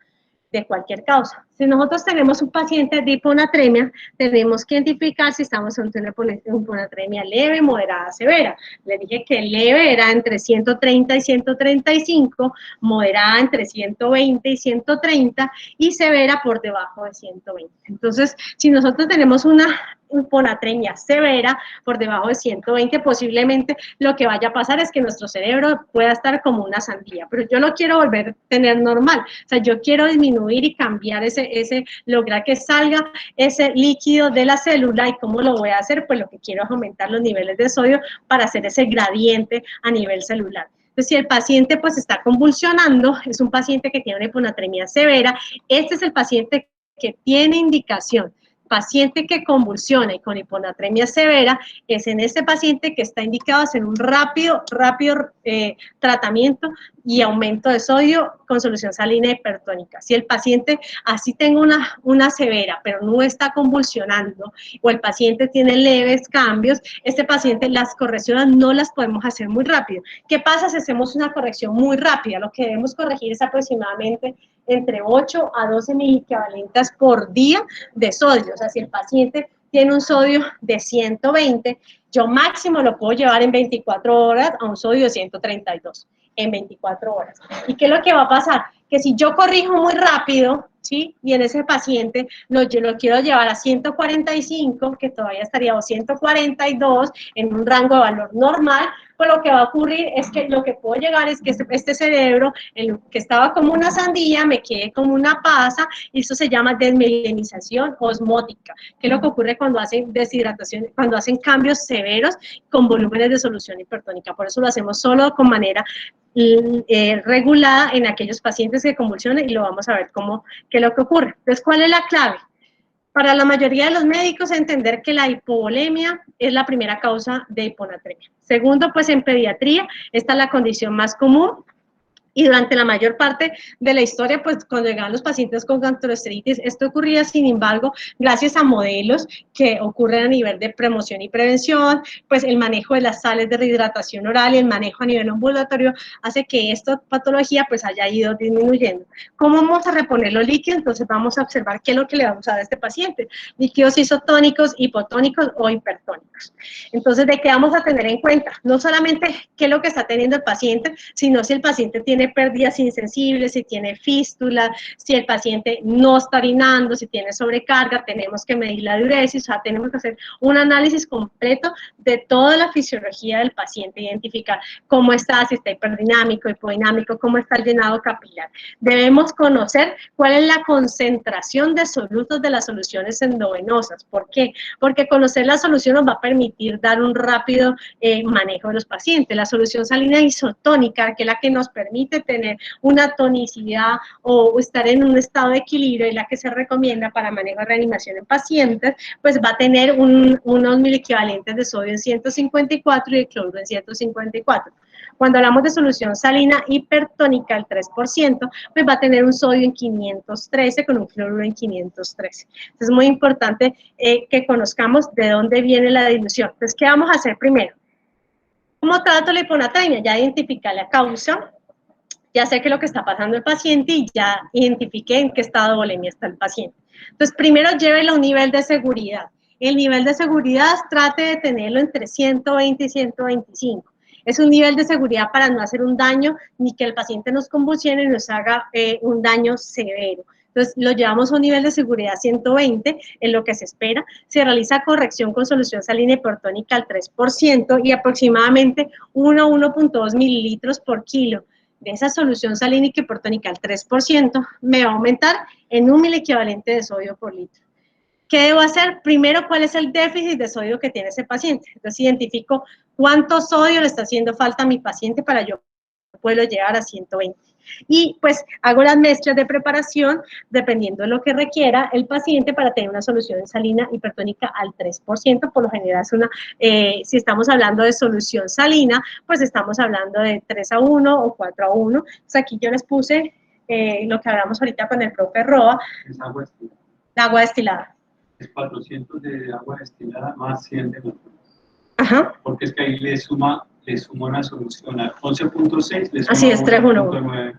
De cualquier causa. Si nosotros tenemos un paciente de hiponatremia, tenemos que identificar si estamos en una hiponatremia leve, moderada, severa. Les dije que leve era entre 130 y 135, moderada entre 120 y 130, y severa por debajo de 120. Entonces, si nosotros tenemos una hiponatremia severa por debajo de 120, posiblemente lo que vaya a pasar es que nuestro cerebro pueda estar como una sandía, pero yo lo quiero volver a tener normal, o sea, yo quiero disminuir y cambiar lograr que salga ese líquido de la célula. ¿Y cómo lo voy a hacer? Pues lo que quiero es aumentar los niveles de sodio para hacer ese gradiente a nivel celular. Entonces, si el paciente pues está convulsionando, es un paciente que tiene una hiponatremia severa, este es el paciente que tiene indicación. Paciente que convulsiona y con hiponatremia severa, es en ese paciente que está indicado hacer un rápido tratamiento y aumento de sodio con solución salina hipertónica. Si el paciente así tenga una severa, pero no está convulsionando, o el paciente tiene leves cambios, este paciente las correcciones no las podemos hacer muy rápido. ¿Qué pasa si hacemos una corrección muy rápida? Lo que debemos corregir es aproximadamente entre 8 a 12 miliequivalentes por día de sodio. O sea, si el paciente tiene un sodio de 120, yo máximo lo puedo llevar en 24 horas a un sodio de 132, en 24 horas. ¿Y qué es lo que va a pasar? Que si yo corrijo muy rápido, ¿sí? Y en ese paciente yo lo quiero llevar a 145, que todavía estaría, o 142, en un rango de valor normal, pues lo que va a ocurrir es que lo que puedo llegar es que este cerebro, que estaba como una sandía, me quede como una pasa, y eso se llama desmielinización osmótica, que es lo que ocurre cuando hacen deshidratación, cuando hacen cambios severos con volúmenes de solución hipertónica. Por eso lo hacemos solo con manera regulada en aquellos pacientes que convulsionan, y lo vamos a ver qué es lo que ocurre. Entonces, ¿cuál es la clave? Para la mayoría de los médicos, entender que la hipovolemia es la primera causa de hiponatremia. Segundo, pues en pediatría, esta es la condición más común. Y durante la mayor parte de la historia, pues cuando llegaban los pacientes con gastroenteritis, esto ocurría, sin embargo, gracias a modelos que ocurren a nivel de promoción y prevención, pues el manejo de las sales de rehidratación oral y el manejo a nivel ambulatorio hace que esta patología pues haya ido disminuyendo. ¿Cómo vamos a reponer los líquidos? Entonces vamos a observar qué es lo que le vamos a dar a este paciente. Líquidos isotónicos, hipotónicos o hipertónicos. Entonces, ¿de qué vamos a tener en cuenta? No solamente qué es lo que está teniendo el paciente, sino si el paciente tiene pérdidas insensibles, si tiene fístula, si el paciente no está orinando, si tiene sobrecarga, tenemos que medir la diuresis, o sea, tenemos que hacer un análisis completo de toda la fisiología del paciente, identificar cómo está, si está hiperdinámico, hipodinámico, cómo está el llenado capilar. Debemos conocer cuál es la concentración de solutos de las soluciones endovenosas. ¿Por qué? Porque conocer la solución nos va a permitir dar un rápido manejo de los pacientes. La solución salina isotónica, que es la que nos permite tener una tonicidad o estar en un estado de equilibrio, y la que se recomienda para manejo de reanimación en pacientes, pues va a tener unos miliequivalentes de sodio en 154 y de cloruro en 154. Cuando hablamos de solución salina hipertónica, el 3%, pues va a tener un sodio en 513 con un cloruro en 513. Entonces es muy importante que conozcamos de dónde viene la dilución. Entonces, ¿qué vamos a hacer primero? ¿Cómo trato la hiponatremia? Ya identifiqué la causa, ya sé qué es lo que está pasando el paciente y ya identifiqué en qué estado de volemia está el paciente. Entonces, primero llévelo a un nivel de seguridad. El nivel de seguridad trate de tenerlo entre 120 y 125. Es un nivel de seguridad para no hacer un daño, ni que el paciente nos convulsione y nos haga un daño severo. Entonces, lo llevamos a un nivel de seguridad 120, en lo que se espera. Se realiza corrección con solución salina hipertónica al 3% y aproximadamente 1 a 1.2 mililitros por kilo de esa solución salina hipertónica al 3%, me va a aumentar en 1 miliequivalente de sodio por litro. ¿Qué debo hacer? Primero, ¿cuál es el déficit de sodio que tiene ese paciente? Entonces, identifico cuánto sodio le está haciendo falta a mi paciente para yo poderlo llevar a 120. Y pues hago las mezclas de preparación dependiendo de lo que requiera el paciente para tener una solución salina hipertónica al 3%. Por lo general es si estamos hablando de solución salina, pues estamos hablando de 3 a 1 o 4 a 1. Entonces aquí yo les puse lo que hablamos ahorita con el profe Roa. Es agua destilada. La agua destilada. Es 400 de agua destilada más 100 de nosotros. Ajá. Porque es que ahí le suma una solución a 11.6, le suma así es, 1.9.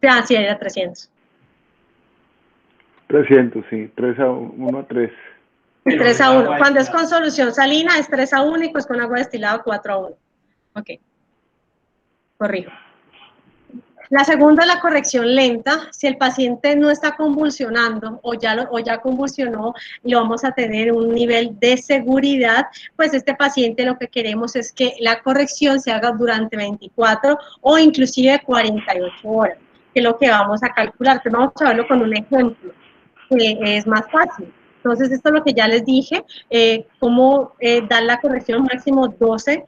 Ah, sí, era 300. 300, sí, 3 a 1 a 3. 3 a 1. Cuando es con solución salina es 3 a 1 y pues con agua destilada 4 a 1. Ok. Corrijo. La segunda es la corrección lenta. Si el paciente no está convulsionando o ya convulsionó, lo vamos a tener un nivel de seguridad, pues este paciente lo que queremos es que la corrección se haga durante 24 o inclusive 48 horas, que es lo que vamos a calcular. Entonces vamos a verlo con un ejemplo, que es más fácil. Entonces, esto es lo que ya les dije, cómo dar la corrección máximo 12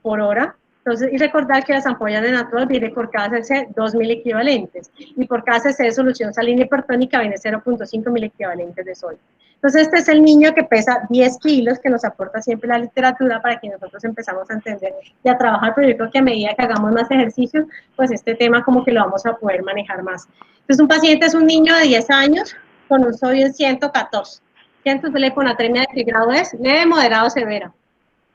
por hora. Entonces, y recordar que las ampollas de Natrol viene por cada cc 2.000 equivalentes, y por cada cc de solución salina hipertónica viene 0.5 equivalentes de sodio. Entonces, este es el niño que pesa 10 kilos, que nos aporta siempre la literatura para que nosotros empezamos a entender y a trabajar, pero yo creo que a medida que hagamos más ejercicios, pues este tema como que lo vamos a poder manejar más. Entonces, un paciente es un niño de 10 años con un sodio en 114. Entonces, la hiponatremia de qué grado es? Leve, moderado, severa.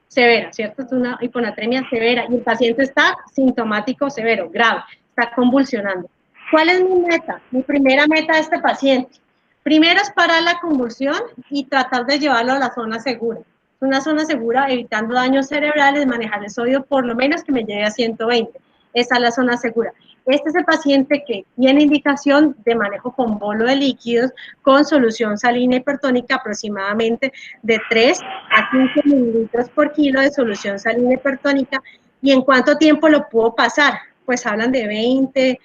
Severa, ¿cierto? Es una hiponatremia severa y el paciente está sintomático severo, grave, está convulsionando. ¿Cuál es mi meta? Mi primera meta de este paciente. Primero es parar la convulsión y tratar de llevarlo a la zona segura. Una zona segura, evitando daños cerebrales, manejar el sodio por lo menos que me llegue a 120. Esa es la zona segura. Este es el paciente que tiene indicación de manejo con bolo de líquidos con solución salina hipertónica aproximadamente de 3 a 15 mililitros por kilo de solución salina hipertónica. ¿Y en cuánto tiempo lo puedo pasar? Pues hablan de 20,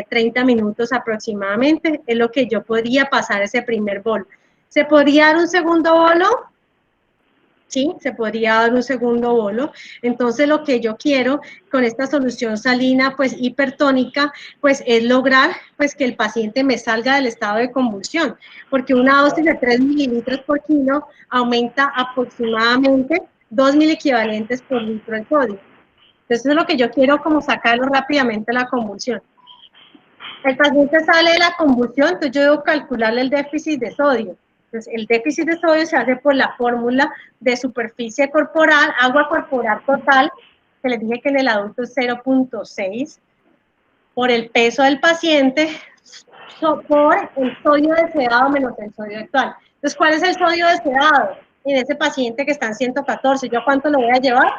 30 minutos aproximadamente, es lo que yo podría pasar ese primer bolo. ¿Se podría dar un segundo bolo? Sí, se podría dar un segundo bolo. Entonces, lo que yo quiero con esta solución salina, pues, hipertónica, pues, es lograr, pues, que el paciente me salga del estado de convulsión, porque una dosis de 3 mililitros por kilo aumenta aproximadamente 2 miliequivalentes por litro de sodio. Entonces, es lo que yo quiero, como sacarlo rápidamente de la convulsión. El paciente sale de la convulsión, entonces yo debo calcularle el déficit de sodio. Entonces, el déficit de sodio se hace por la fórmula de superficie corporal, agua corporal total, que les dije que en el adulto es 0.6, por el peso del paciente, por el sodio deseado menos el sodio actual. Entonces, ¿cuál es el sodio deseado? En ese paciente que está en 114, ¿yo cuánto lo voy a llevar?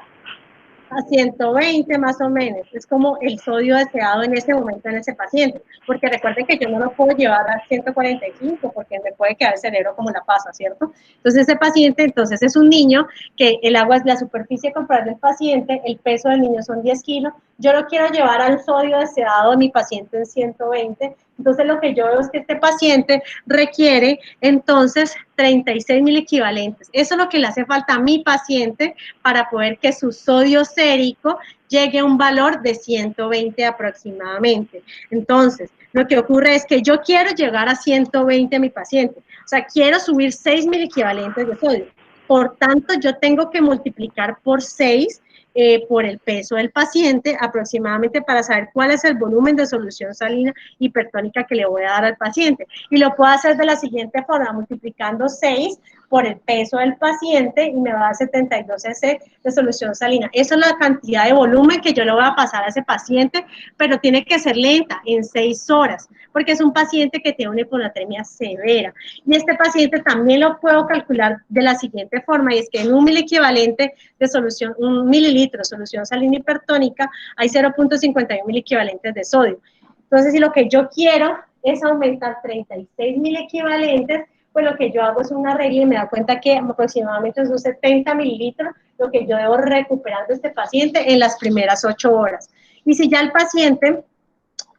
A 120 más o menos, es como el sodio deseado en ese momento en ese paciente, porque recuerden que yo no lo puedo llevar a 145 porque me puede quedar el cerebro como la pasa, ¿cierto? Entonces ese paciente, entonces es un niño que el agua es la superficie corporal del paciente, el peso del niño son 10 kilos, yo lo quiero llevar al sodio deseado de mi paciente en 120, entonces lo que yo veo es que este paciente requiere entonces 36 mil equivalentes. Eso es lo que le hace falta a mi paciente para poder que su sodio sérico llegue a un valor de 120 aproximadamente. Entonces, lo que ocurre es que yo quiero llegar a 120 a mi paciente. O sea, quiero subir 6 mil equivalentes de sodio. Por tanto, yo tengo que multiplicar por 6 por el peso del paciente aproximadamente para saber cuál es el volumen de solución salina hipertónica que le voy a dar al paciente. Y lo puedo hacer de la siguiente forma, multiplicando 6 por el peso del paciente y me va a dar 72 cc de solución salina. Esa es la cantidad de volumen que yo le voy a pasar a ese paciente, pero tiene que ser lenta, en 6 horas, porque es un paciente que tiene una hiponatremia severa. Y este paciente también lo puedo calcular de la siguiente forma, y es que en un miliequivalente de solución, un mililitro de solución salina hipertónica, hay 0.51 miliequivalentes de sodio. Entonces, si lo que yo quiero es aumentar 36 miliequivalentes, pues lo que yo hago es una regla y me da cuenta que aproximadamente son 70 mililitros lo que yo debo recuperar de este paciente en las primeras 8 horas. Y si ya el paciente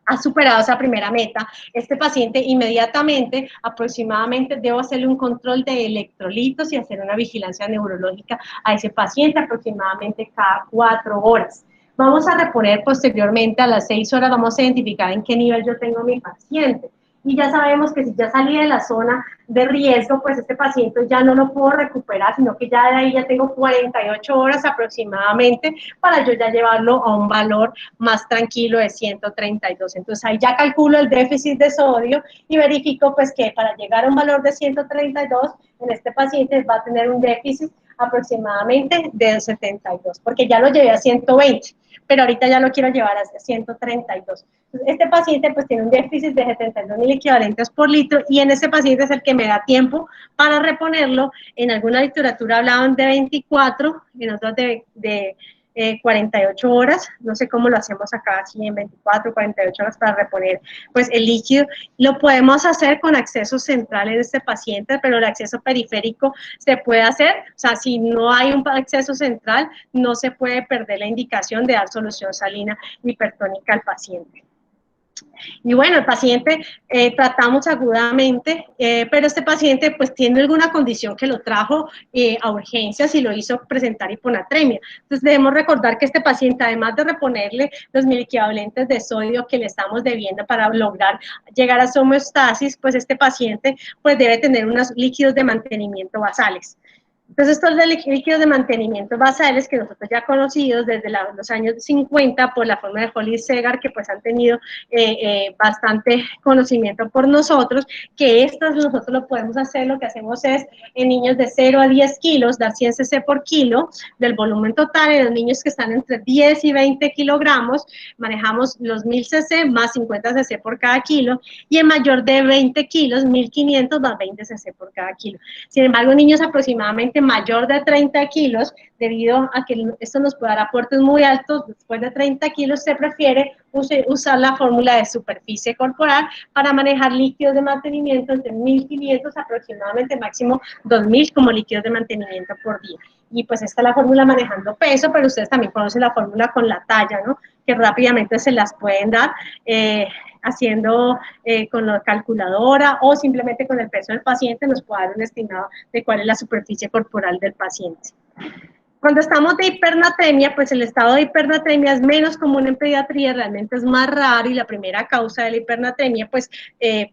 ha superado esa primera meta, este paciente inmediatamente, aproximadamente, debo hacerle un control de electrolitos y hacer una vigilancia neurológica a ese paciente aproximadamente cada 4 horas. Vamos a reponer posteriormente a las 6 horas, vamos a identificar en qué nivel yo tengo a mi paciente. Y ya sabemos que si ya salí de la zona de riesgo, pues este paciente ya no lo puedo recuperar, sino que ya de ahí ya tengo 48 horas aproximadamente para yo ya llevarlo a un valor más tranquilo de 132. Entonces ahí ya calculo el déficit de sodio y verifico pues que para llegar a un valor de 132, en este paciente va a tener un déficit aproximadamente de 72, porque ya lo llevé a 120, pero ahorita ya lo quiero llevar a 132. Este paciente pues tiene un déficit de 72 mil equivalentes por litro y en ese paciente es el que me da tiempo para reponerlo. En alguna literatura hablaban de 24, en otras de 48 horas, no sé cómo lo hacemos acá, si en 24, 48 horas para reponer pues el líquido. Lo podemos hacer con acceso central en este paciente, pero el acceso periférico se puede hacer, o sea, si no hay un acceso central, no se puede perder la indicación de dar solución salina hipertónica al paciente. Y bueno, el paciente tratamos agudamente, pero este paciente pues tiene alguna condición que lo trajo a urgencias y lo hizo presentar hiponatremia. Entonces debemos recordar que este paciente, además de reponerle los miliequivalentes de sodio que le estamos debiendo para lograr llegar a su homeostasis, pues este paciente pues debe tener unos líquidos de mantenimiento basales. Entonces, estos líquidos de mantenimiento basales que nosotros ya conocidos desde los años 50 por la forma de Hollis-Segar, que pues han tenido bastante conocimiento por nosotros, que estos nosotros lo podemos hacer, lo que hacemos es en niños de 0 a 10 kilos, dar 100 cc por kilo del volumen total, en los niños que están entre 10 y 20 kilogramos, manejamos los 1000 cc más 50 cc por cada kilo, y en mayor de 20 kilos, 1500 más 20 cc por cada kilo. Sin embargo, niños aproximadamente paciente mayor de 30 kilos, debido a que esto nos puede dar aportes muy altos, después de 30 kilos se prefiere usar la fórmula de superficie corporal para manejar líquidos de mantenimiento entre 1.500 aproximadamente, máximo 2.000 como líquidos de mantenimiento por día. Y pues esta es la fórmula manejando peso, pero ustedes también conocen la fórmula con la talla, ¿no? Que rápidamente se las pueden dar haciendo con la calculadora o simplemente con el peso del paciente nos puede dar un estimado de cuál es la superficie corporal del paciente. Cuando estamos de hipernatremia, pues el estado de hipernatremia es menos común en pediatría, realmente es más raro y la primera causa de la hipernatremia pues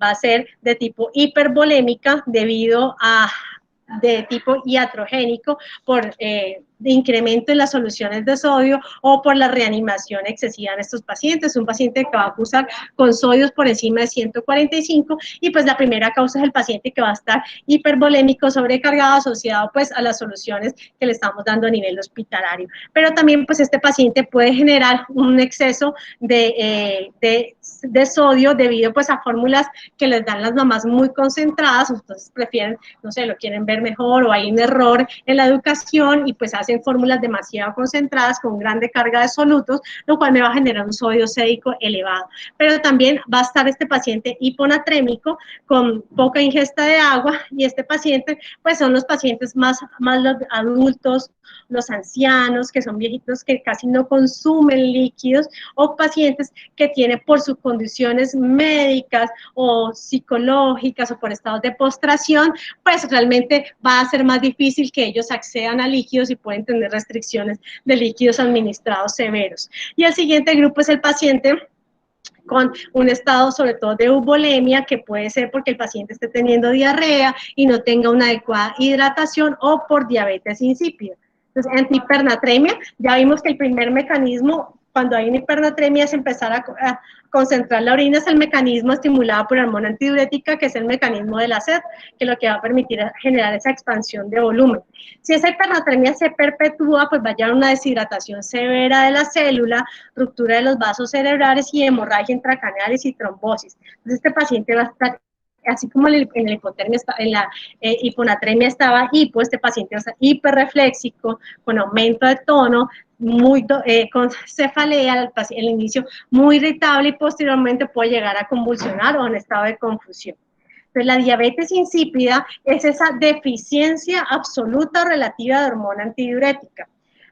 va a ser de tipo hipervolémica debido a de tipo iatrogénico por de incremento en las soluciones de sodio o por la reanimación excesiva en estos pacientes. Un paciente que va a cursar con sodios por encima de 145 y pues la primera causa es el paciente que va a estar hipervolémico, sobrecargado, asociado pues a las soluciones que le estamos dando a nivel hospitalario. Pero también pues este paciente puede generar un exceso de sodio debido pues a fórmulas que les dan las mamás muy concentradas, entonces prefieren, no sé, lo quieren ver mejor o hay un error en la educación y pues hacen fórmulas demasiado concentradas con grande carga de solutos, lo cual me va a generar un sodio sérico elevado. Pero también va a estar este paciente hiponatrémico con poca ingesta de agua y este paciente pues son los pacientes más los adultos, los ancianos, que son viejitos que casi no consumen líquidos o pacientes que tienen por sus condiciones médicas o psicológicas o por estados de postración, pues realmente va a ser más difícil que ellos accedan a líquidos y pueden tener restricciones de líquidos administrados severos. Y el siguiente grupo es el paciente con un estado sobre todo de eubolemia, que puede ser porque el paciente esté teniendo diarrea y no tenga una adecuada hidratación o por diabetes insípida. Entonces, en hipernatremia, ya vimos que el primer mecanismo, cuando hay una hipernatremia, es empezar a concentrar la orina, es el mecanismo estimulado por la hormona antidiurética, que es el mecanismo de la sed, que lo que va a permitir es generar esa expansión de volumen. Si esa hipernatremia se perpetúa, pues va a llevar una deshidratación severa de la célula, ruptura de los vasos cerebrales y hemorragia intracaneales y trombosis. Entonces, este paciente va a estar así como en la hipotermia, en la hiponatremia estaba hipo, este paciente va a estar hiperrefléxico, con aumento de tono, con cefalea, el inicio muy irritable y posteriormente puede llegar a convulsionar o en estado de confusión. Entonces, la diabetes insípida es esa deficiencia absoluta o relativa de hormona antidiurética.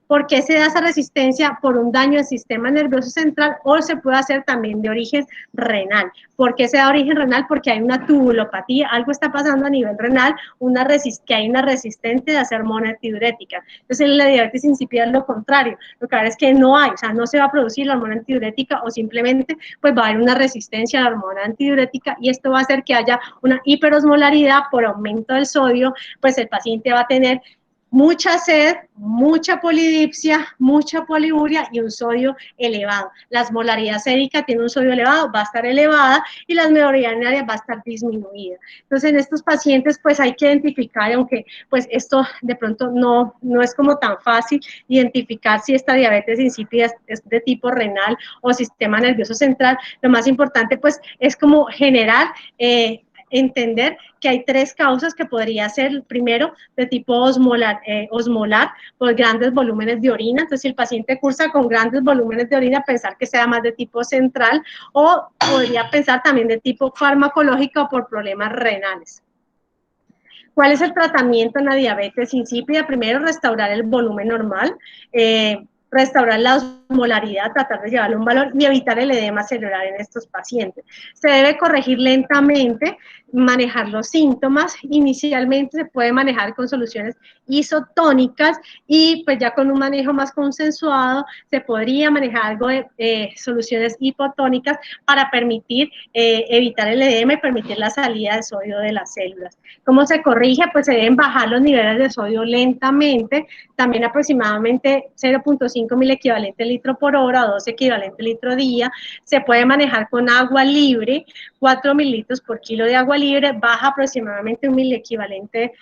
¿Por qué se da esa resistencia? Por un daño del sistema nervioso central o se puede hacer también de origen renal. ¿Por qué se da origen renal? Porque hay una tubulopatía, algo está pasando a nivel renal, que hay una resistencia de hacer hormona antidiurética. Entonces, en la diabetes insípida es lo contrario. Lo que es que no hay, o sea, no se va a producir la hormona antidiurética o simplemente pues va a haber una resistencia a la hormona antidiurética y esto va a hacer que haya una hiperosmolaridad por aumento del sodio, pues el paciente va a tener mucha sed, mucha polidipsia, mucha poliuria y un sodio elevado. La osmolaridad sérica tiene un sodio elevado, va a estar elevada y la osmolaridad urinarias va a estar disminuida. Entonces, en estos pacientes, pues hay que identificar, aunque pues esto de pronto no es como tan fácil identificar si esta diabetes insípida es de tipo renal o sistema nervioso central, lo más importante pues es como generar entender que hay tres causas que podría ser, primero, de tipo osmolar, por grandes volúmenes de orina. Entonces, si el paciente cursa con grandes volúmenes de orina, pensar que sea más de tipo central, o podría pensar también de tipo farmacológico o por problemas renales. ¿Cuál es el tratamiento en la diabetes insípida? Primero, restaurar el volumen normal, restaurar la osmolaridad, tratar de llevarle un valor y evitar el edema cerebral en estos pacientes. Se debe corregir lentamente, manejar los síntomas. Inicialmente se puede manejar con soluciones isotónicas y pues ya con un manejo más consensuado se podría manejar algo de soluciones hipotónicas para permitir evitar el edema y permitir la salida de sodio de las células. ¿Cómo se corrige? Pues se deben bajar los niveles de sodio lentamente, también aproximadamente 0.5 mil equivalente litro por hora, 2 equivalente litro día. Se puede manejar con agua libre, 4 mililitros por kilo de agua libre, baja aproximadamente 1 mil equivalente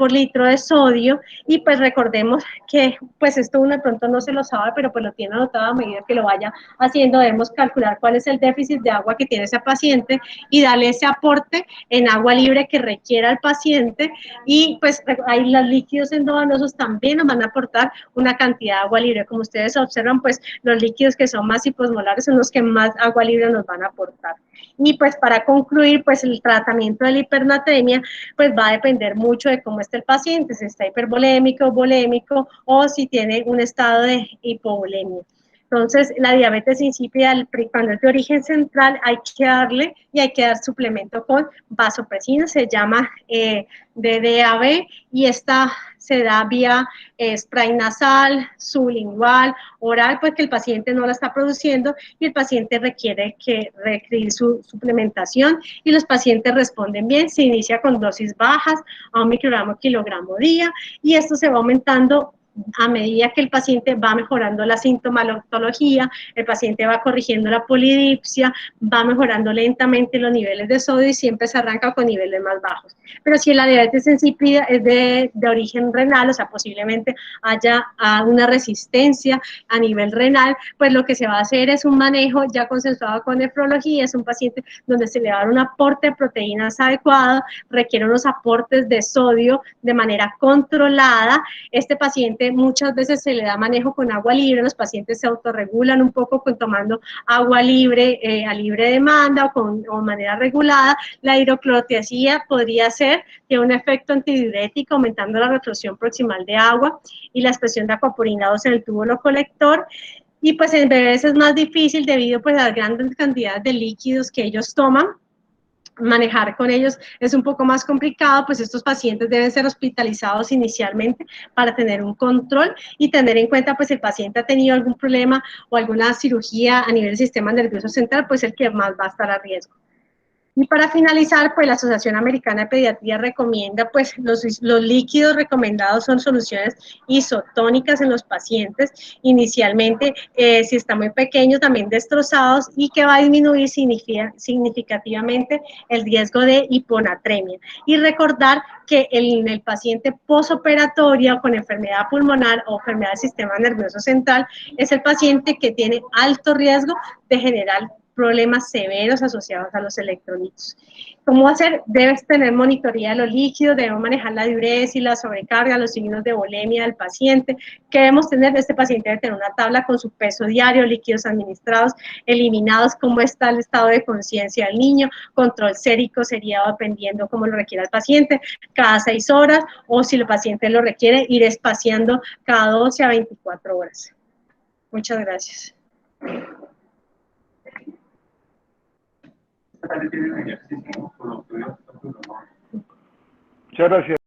por litro de sodio, y pues recordemos que pues esto uno de pronto no se lo sabe, pero pues lo tiene anotado a medida que lo vaya haciendo. Debemos calcular cuál es el déficit de agua que tiene ese paciente y darle ese aporte en agua libre que requiera el paciente, y pues ahí los líquidos endovenosos también nos van a aportar una cantidad de agua libre. Como ustedes observan, pues los líquidos que son más hiposmolares son los que más agua libre nos van a aportar. Y pues para concluir, pues el tratamiento de la hipernatremia pues va a depender mucho de cómo esté el paciente, si está hipervolémico, volémico, o si tiene un estado de hipovolemia. Entonces, la diabetes insípida, cuando es de origen central, hay que darle y hay que dar suplemento con vasopresina, se llama DDAB, y esta se da vía spray nasal, sublingual, oral, pues que el paciente no la está produciendo y el paciente requiere su suplementación, y los pacientes responden bien. Se inicia con dosis bajas a 1 microgramo kilogramo día, y esto se va aumentando a medida que el paciente va mejorando la sintomatología, el paciente va corrigiendo la polidipsia, va mejorando lentamente los niveles de sodio y siempre se arranca con niveles más bajos. Pero si la diabetes insípida es de origen renal, o sea, posiblemente haya una resistencia a nivel renal, pues lo que se va a hacer es un manejo ya consensuado con nefrología. Es un paciente donde se le va a dar un aporte de proteínas adecuado, requiere unos aportes de sodio de manera controlada. Este paciente muchas veces se le da manejo con agua libre, los pacientes se autorregulan un poco tomando agua libre a libre demanda o de manera regulada. La hidroclorotiazida podría ser, tiene un efecto antidiurético, aumentando la reabsorción proximal de agua y la expresión de aquaporina 2 en el túbulo colector. Y pues en bebés es más difícil debido pues a las grandes cantidades de líquidos que ellos toman. Manejar con ellos es un poco más complicado, pues estos pacientes deben ser hospitalizados inicialmente para tener un control y tener en cuenta pues si el paciente ha tenido algún problema o alguna cirugía a nivel del sistema nervioso central, pues el que más va a estar a riesgo. Y para finalizar, pues la Asociación Americana de Pediatría recomienda, pues los líquidos recomendados son soluciones isotónicas en los pacientes, inicialmente, si está muy pequeño, también destrozados, y que va a disminuir significativamente el riesgo de hiponatremia. Y recordar que en el paciente posoperatorio con enfermedad pulmonar o enfermedad del sistema nervioso central es el paciente que tiene alto riesgo de generar problemas severos asociados a los electrolitos. ¿Cómo hacer? Debes tener monitoría de los líquidos, debemos manejar la diuresis, la sobrecarga, los signos de volemia del paciente. ¿Qué debemos tener? Este paciente debe tener una tabla con su peso diario, líquidos administrados, eliminados, cómo está el estado de conciencia del niño, control sérico seriado dependiendo cómo lo requiera el paciente, cada 6 horas, o si el paciente lo requiere, ir espaciando cada 12 a 24 horas. Muchas gracias. Esta tarde tienen ejercicio, por lo que veo. Muchas gracias.